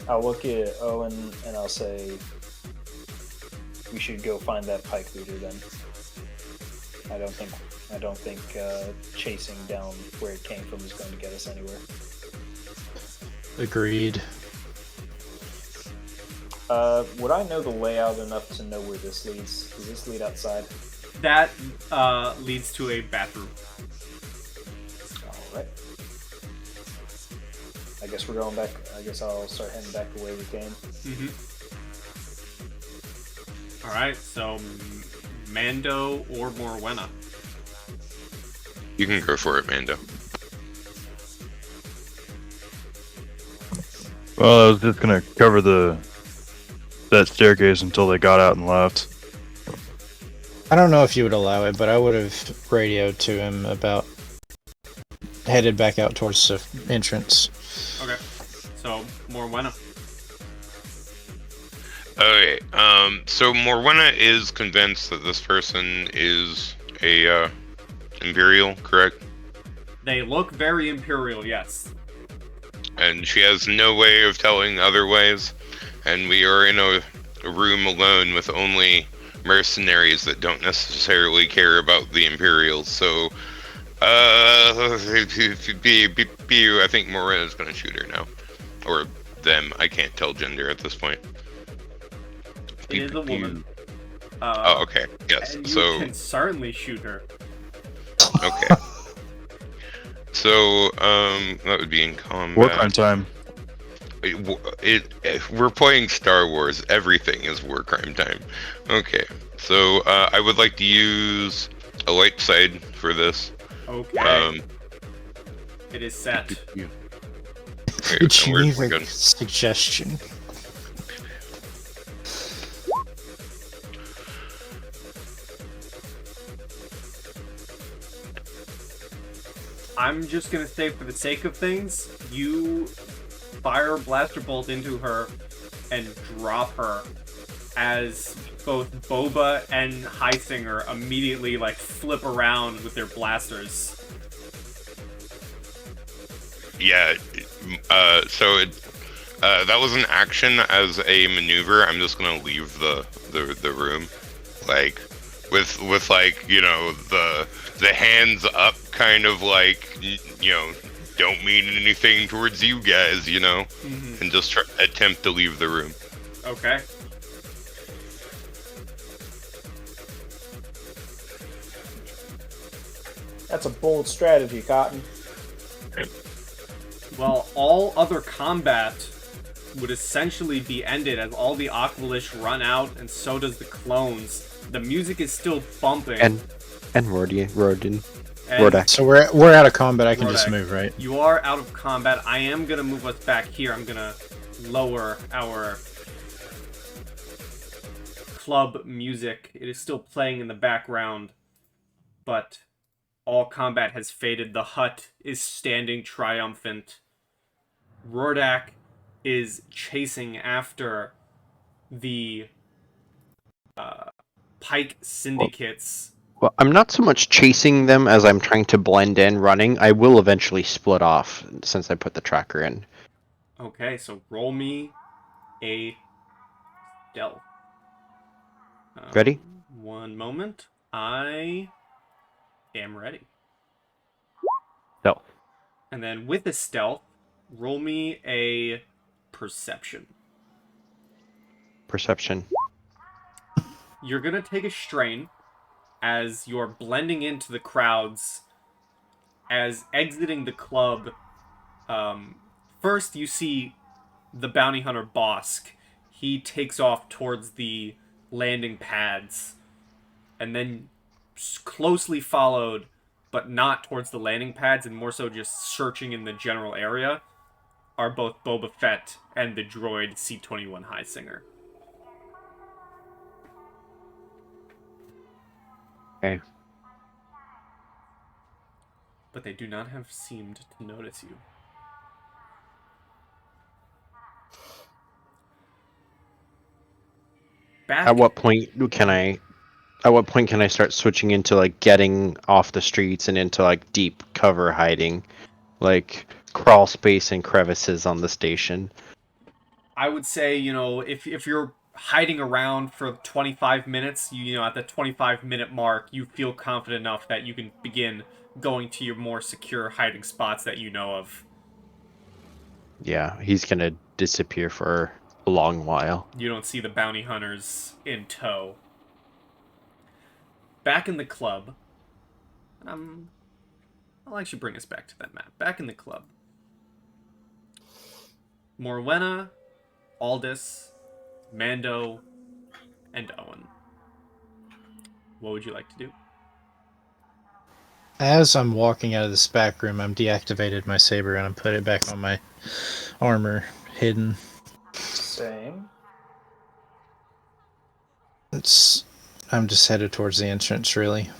I'll look at Owen and I'll say, we should go find that Pike leader then. I don't think chasing down where it came from is going to get us anywhere. Agreed. Would I know the layout enough to know where this leads? Does this lead outside? That leads to a bathroom. Alright. I guess we're going back. I guess I'll start heading back the way we came. Alright, so Mando or Morwenna? You can go for it, Mando. Well, I was just gonna cover that staircase until they got out and left. I don't know if you would allow it, but I would have radioed to him about headed back out towards the entrance. Okay, so Morwenna. Okay, so Morwenna is convinced that this person is a Imperial, correct? They look very Imperial, yes. And she has no way of telling otherwise, and we are in a room alone with only mercenaries that don't necessarily care about the Imperials, so I think Morwenna's gonna shoot her now. Or them, I can't tell gender at this point. It is a woman. Oh, okay, yes, And you so... can certainly shoot her. Okay. So, that would be in combat. Work on time. we're playing Star Wars. Everything is war crime time. Okay, so I would like to use a light side for this. Okay. It is set. Okay, It's and where's my a gun? suggestion. I'm just gonna say, for the sake of things, you fire a blaster bolt into her and drop her as both Boba and Heisinger immediately like flip around with their blasters. Yeah. So that was an action as a maneuver. I'm just gonna leave the room, like with like, you know, the hands up, kind of like, you know, don't mean anything towards you guys, you know, and just attempt to leave the room. Okay. That's a bold strategy, Cotton. Well, all other combat would essentially be ended as all the Aqualish run out, and so does the clones. The music is still bumping. And Rodin. and Rodak. So we're out of combat. I can just Rodak, move, right? You are out of combat. I am gonna move us back here. I'm gonna lower our club music. It is still playing in the background, but all combat has faded. The hut is standing triumphant. Rodak is chasing after the Pike Syndicates. Well, I'm not so much chasing them as I'm trying to blend in running. I will eventually split off since I put the tracker in. Okay, so roll me a stealth. Ready? One moment. I am ready. No. And then with the stealth, roll me a perception. Perception. You're gonna take a strain as you're blending into the crowds, as exiting the club. First, you see the bounty hunter Bosk. He takes off towards the landing pads, and then closely followed, but not towards the landing pads, and more so just searching in the general area, are both Boba Fett and the droid C-21 Heisinger. Okay. But they do not have seemed to notice you. Back... At what point can I start switching into like getting off the streets and into like deep cover hiding, like crawl space and crevices on the station? I would say, you know, if you're hiding around for 25 minutes, you know, at the 25-minute mark, you feel confident enough that you can begin going to your more secure hiding spots that you know of. Yeah, he's gonna disappear for a long while. You don't see the bounty hunters in tow. Back in the club, I'll actually bring us back to that map. Back in the club, Morwenna, Aldous, Mando, and Owen. What would you like to do? As I'm walking out of this back room, I'm deactivated my saber and I'm put it back on my armor, hidden. Same. I'm just headed towards the entrance, really.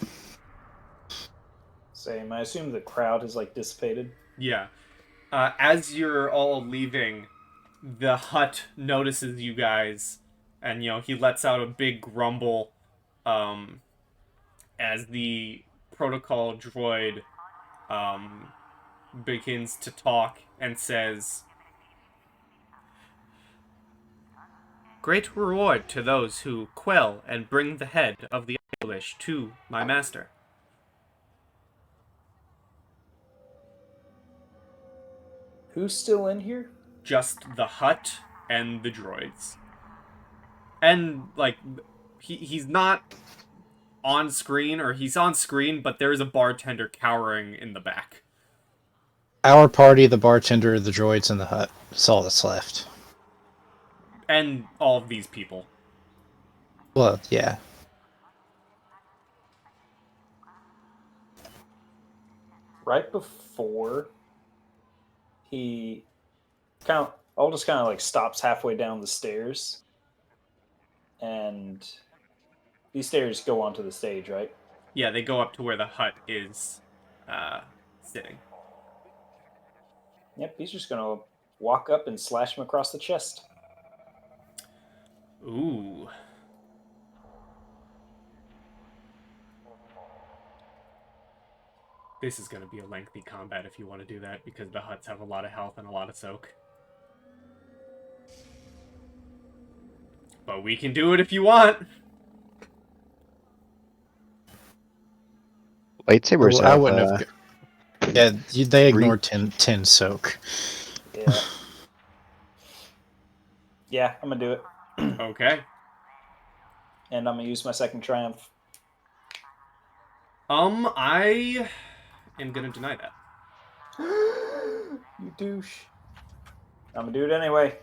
Same. I assume the crowd has like dissipated. Yeah. As you're all leaving, the hut notices you guys, and, you know, he lets out a big grumble as the protocol droid begins to talk and says, "Great reward to those who quell and bring the head of the Aqualish to my master." Who's still in here? Just the hut and the droids. And, like, he's not on screen, or he's on screen, but there is a bartender cowering in the back. Our party, the bartender, the droids, and the hut. That's all that's left. And all of these people. Well, yeah. Right before he I'll just kind of like stops halfway down the stairs, and these stairs go onto the stage, right? Yeah, they go up to where the hut is sitting. Yep, he's just gonna walk up and slash him across the chest. Ooh. This is going to be a lengthy combat if you want to do that, because the huts have a lot of health and a lot of soak. But we can do it if you want. Lightsabers. Well, I wouldn't have. Yeah, they ignore 10 soak. Yeah. Yeah, I'm gonna do it. Okay. And I'm gonna use my second triumph. I am gonna deny that. You douche. I'm gonna do it anyway.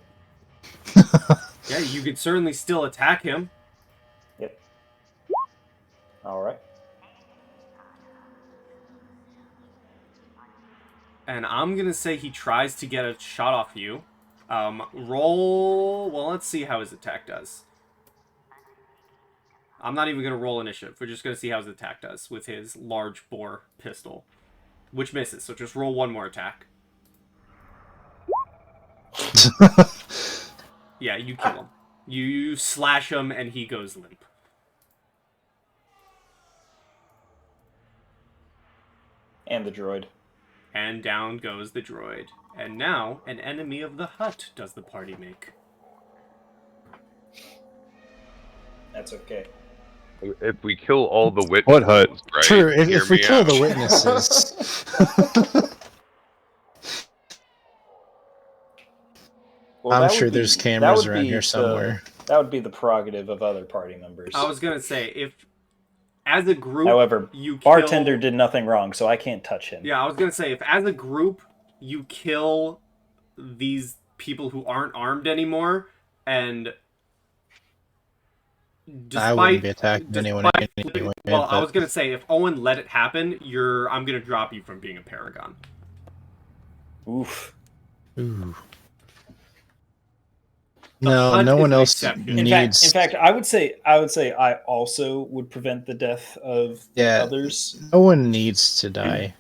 Yeah, you could certainly still attack him. Yep. Alright. And I'm gonna say he tries to get a shot off you. Roll... Well, let's see how his attack does. I'm not even gonna roll initiative. We're just gonna see how his attack does with his large bore pistol. Which misses, so just roll one more attack. Yeah, you kill him. You slash him and he goes limp. And the droid. And down goes the droid. And now, an enemy of the hut does the party make. That's okay. If we kill all the witnesses, What hut? right? True, Hear if we me kill out. the witnesses. Well, I'm that sure would there's be- cameras that would around be here somewhere. That would be the prerogative of other party members. I was gonna say, if as a group, However, you bartender kill... did nothing wrong, so I can't touch him. Yeah, I was gonna say, if as a group you kill these people who aren't armed anymore, and despite, I wouldn't be attacking anyone anyway. well, I but- was gonna say, if Owen let it happen, I'm gonna drop you from being a paragon. Oof. Ooh. The No, hut no is one an else exception. needs. In fact, I would say I also would prevent the death of others. No one needs to die.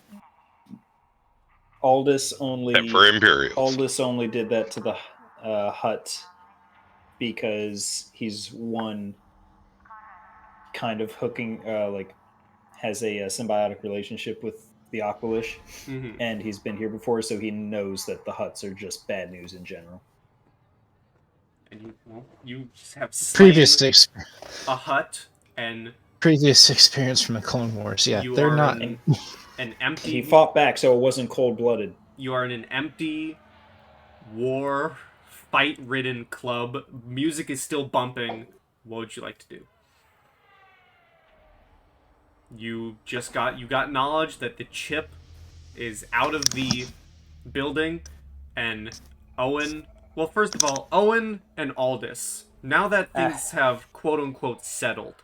Aldous only Except for Imperials. Aldous only did that to the hut because he's one kind of hooking has a symbiotic relationship with the Aqualish, and he's been here before, so he knows that the huts are just bad news in general. And you just have Previous a hut, and experience from the Clone Wars. Yeah, you they're are not. in an empty. He fought back, so it wasn't cold-blooded. You are in an empty, war, fight-ridden club. Music is still bumping. What would you like to do? You got knowledge that the chip is out of the building, and Owen... Well, first of all, Owen and Aldous, now that things have quote-unquote settled,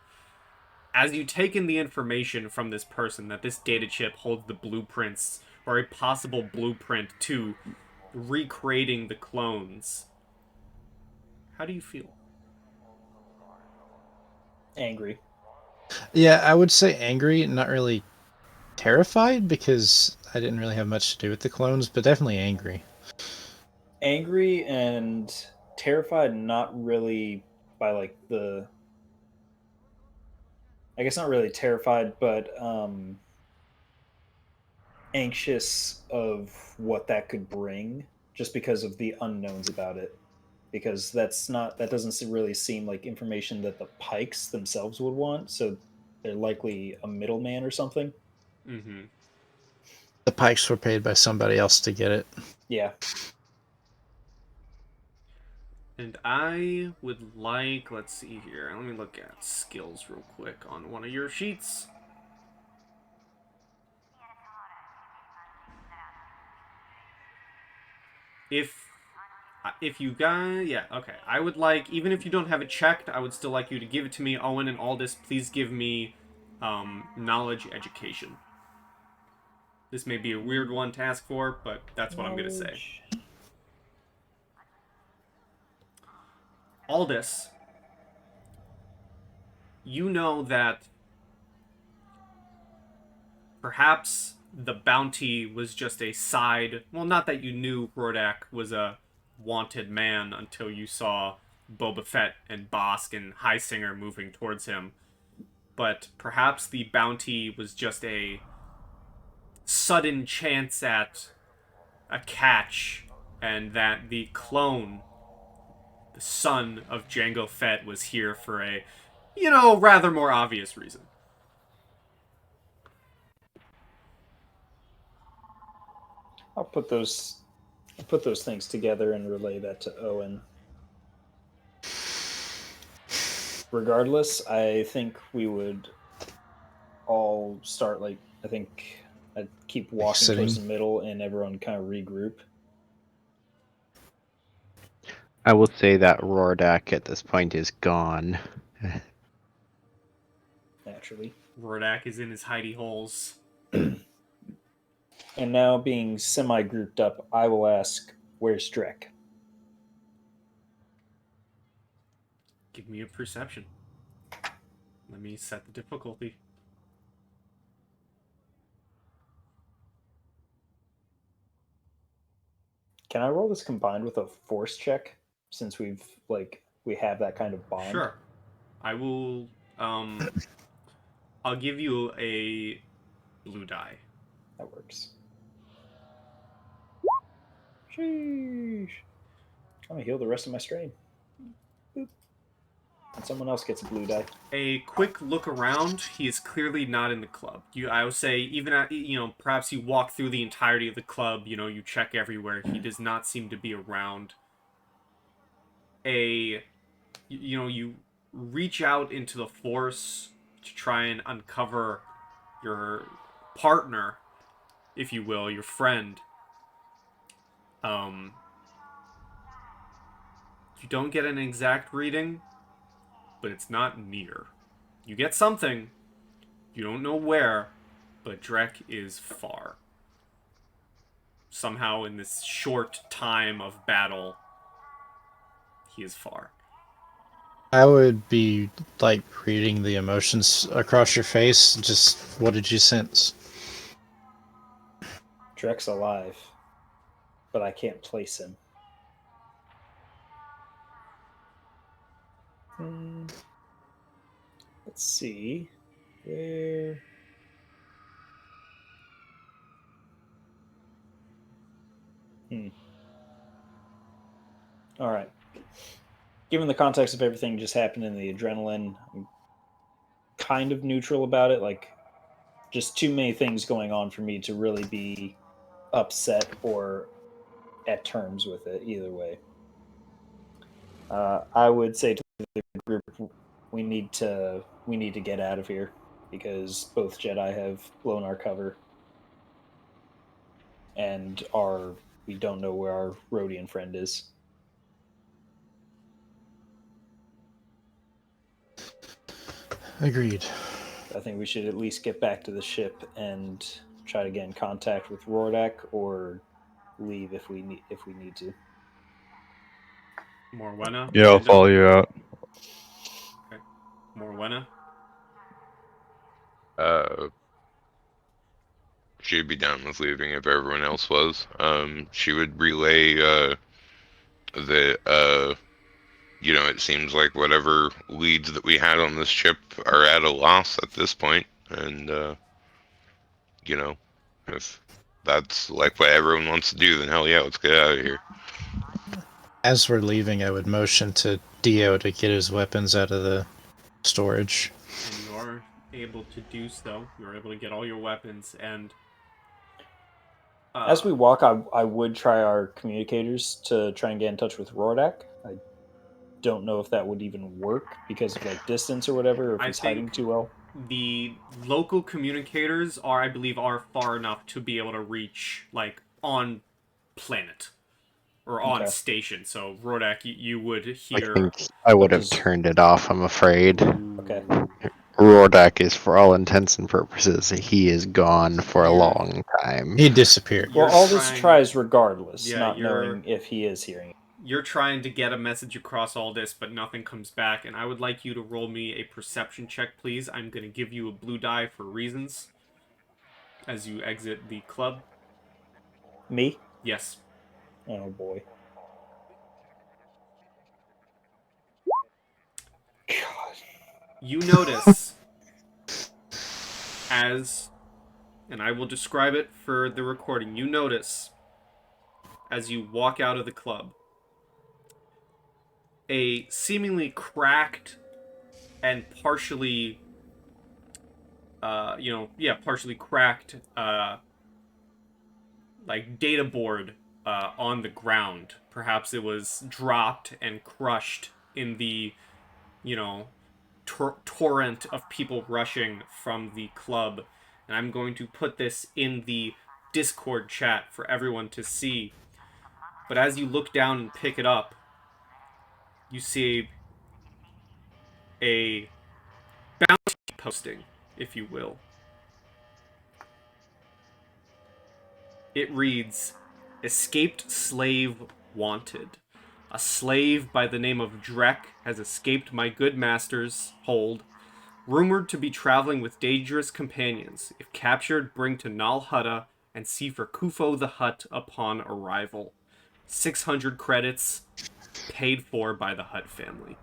as you take in the information from this person that this data chip holds the blueprints, or a possible blueprint to recreating the clones, how do you feel? Angry. Yeah, I would say angry, not really terrified, because I didn't really have much to do with the clones, but definitely angry. Angry and terrified, not really by like the... I guess not really terrified, but anxious of what that could bring, just because of the unknowns about it. Because that doesn't really seem like information that the Pikes themselves would want, so they're likely a middleman or something. Mm-hmm. The Pikes were paid by somebody else to get it. Yeah. And I would like, let's see here, let me look at skills real quick on one of your sheets. if you guys, yeah, okay. I would like, even if you don't have it checked, I would still like you to give it to me. Owen and Aldous, please give me knowledge education. This may be a weird one to ask for, but that's what I'm going to say. Aldous, you know that perhaps the bounty was just a side. Well, not that you knew Rodak was a wanted man until you saw Boba Fett and Bosk and Highsinger moving towards him. But perhaps the bounty was just a sudden chance at a catch, and that the clone, the son of Jango Fett, was here for a, rather more obvious reason. I'll put those things together and relay that to Owen. Regardless, I think we would all start I think I'd keep walking towards the middle and everyone kind of regroup. I will say that Rordak at this point is gone. Naturally. Rodak is in his hidey holes. And now, being semi-grouped up, I will ask, where's Drek? Give me a perception. Let me set the difficulty. Can I roll this combined with a force check, since we have that kind of bond? Sure. I will, I'll give you a blue die. That works. Sheesh. I'm gonna heal the rest of my strain. Boop. And someone else gets a blue die. A quick look around. He is clearly not in the club. I would say, even at, perhaps you walk through the entirety of the club. You check everywhere. He does not seem to be around. You reach out into the force to try and uncover your partner, if you will, your friend. You don't get an exact reading, but it's not near. You get something. You don't know where, but Drek is far. Somehow, in this short time of battle, he is far. I would be reading the emotions across your face. Just what did you sense? Drek's alive, but I can't place him. Let's see. Where? All right. Given the context of everything just happened in the adrenaline, I'm kind of neutral about it. Just too many things going on for me to really be upset or at terms with it either way. I would say to the group, we need to get out of here because both Jedi have blown our cover, and we don't know where our Rhodian friend is. Agreed. I think we should at least get back to the ship and try to get in contact with Rordak, or leave if we need to. Morwenna? Yeah, I'll follow you out. Okay. Morwenna? She'd be down with leaving if everyone else was. She would relay that it seems like whatever leads that we had on this ship are at a loss at this point, and if that's what everyone wants to do, then hell yeah, let's get out of here. As we're leaving, I would motion to Dio to get his weapons out of the storage. And you are able to do so. You're able to get all your weapons, and as we walk, I would try our communicators to try and get in touch with Rordak. I don't know if that would even work because of distance or whatever, or if he's hiding too well. The local communicators I believe are far enough to be able to reach on planet, or on Okay. station. So Rodak, you would I hear. think I would have Just- turned it off, I'm afraid. Okay. Rordak is, for all intents and purposes, he is gone for a You're- long time. He disappeared. You're Well, all this trying- tries regardless, Yeah, not you're- knowing if he is hearing it. You're trying to get a message across all this, but nothing comes back, and I would like you to roll me a perception check, please. I'm going to give you a blue die for reasons as you exit the club. Me? Yes. Oh boy. God. You notice as, and I will describe it for the recording, you notice as you walk out of the club a seemingly cracked and partially partially cracked like data board on the ground. Perhaps it was dropped and crushed in the torrent of people rushing from the club. And I'm going to put this in the Discord chat for everyone to see. But as you look down and pick it up, you see a bounty posting, if you will. It reads, "Escaped slave wanted. A slave by the name of Drek has escaped my good master's hold, rumored to be traveling with dangerous companions. If captured, bring to Nal Hutta and see for Kufo the Hutt upon arrival. 600 credits, paid for by the Hutt family."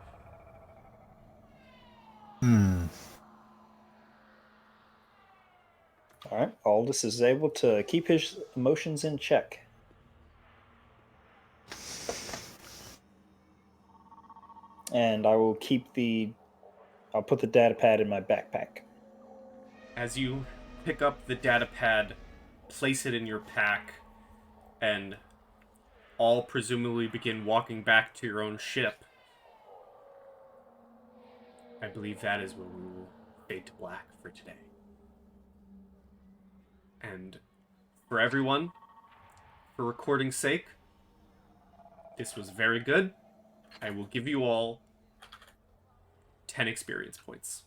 Alright, Aldous is able to keep his emotions in check. And I will I'll put the data pad in my backpack. As you pick up the data pad, place it in your pack, and all presumably begin walking back to your own ship, I believe that is where we will fade to black for today. And for everyone, for recording's sake, this was very good. I will give you all 10 experience points.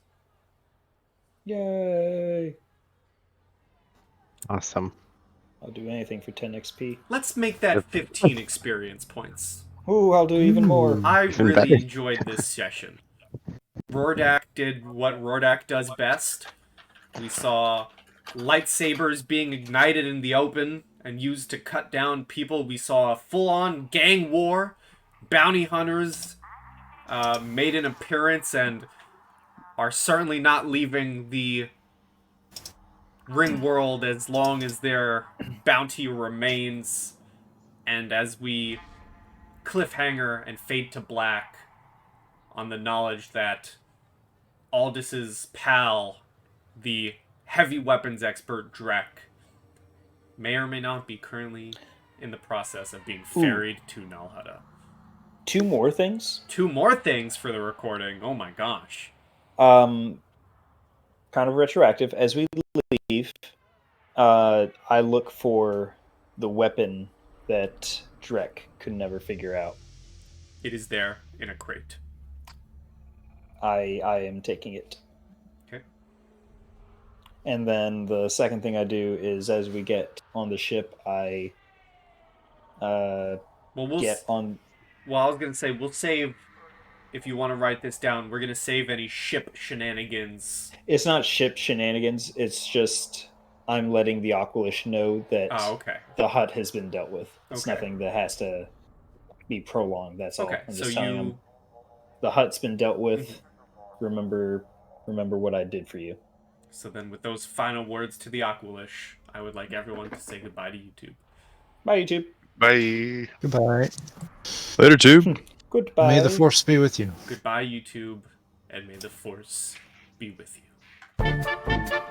Yay! Awesome. I'll do anything for 10 XP. Let's make that 15 experience points. Ooh, I'll do even more. I Even really better. enjoyed this session. Rordak did what Rordak does best. We saw lightsabers being ignited in the open and used to cut down people. We saw a full-on gang war. Bounty hunters made an appearance and are certainly not leaving the Ring world as long as their bounty remains. And as we cliffhanger and fade to black on the knowledge that Aldis's pal, the heavy weapons expert Drek, may or may not be currently in the process of being ferried to Nal Hutta. 2 more things. 2 more things for the recording. Oh my gosh. Kind of retroactive. As we leave, I look for the weapon that Drek could never figure out. It is there in a crate. I am taking it. Okay. And then the second thing I do is, as we get on the ship, I get on. Well, I was going to say, we'll save, if you want to write this down, we're going to save any ship shenanigans. It's not ship shenanigans. It's just I'm letting the Aqualish know that the Hutt has been dealt with. It's nothing that has to be prolonged. That's all. I'm just telling them the Hutt's been dealt with. Remember what I did for you. So then, with those final words to the Aqualish, I would like everyone to say goodbye to YouTube. Bye, YouTube. Bye. Goodbye. Later, tube. Goodbye. May the force be with you. Goodbye, YouTube, and may the Force be with you.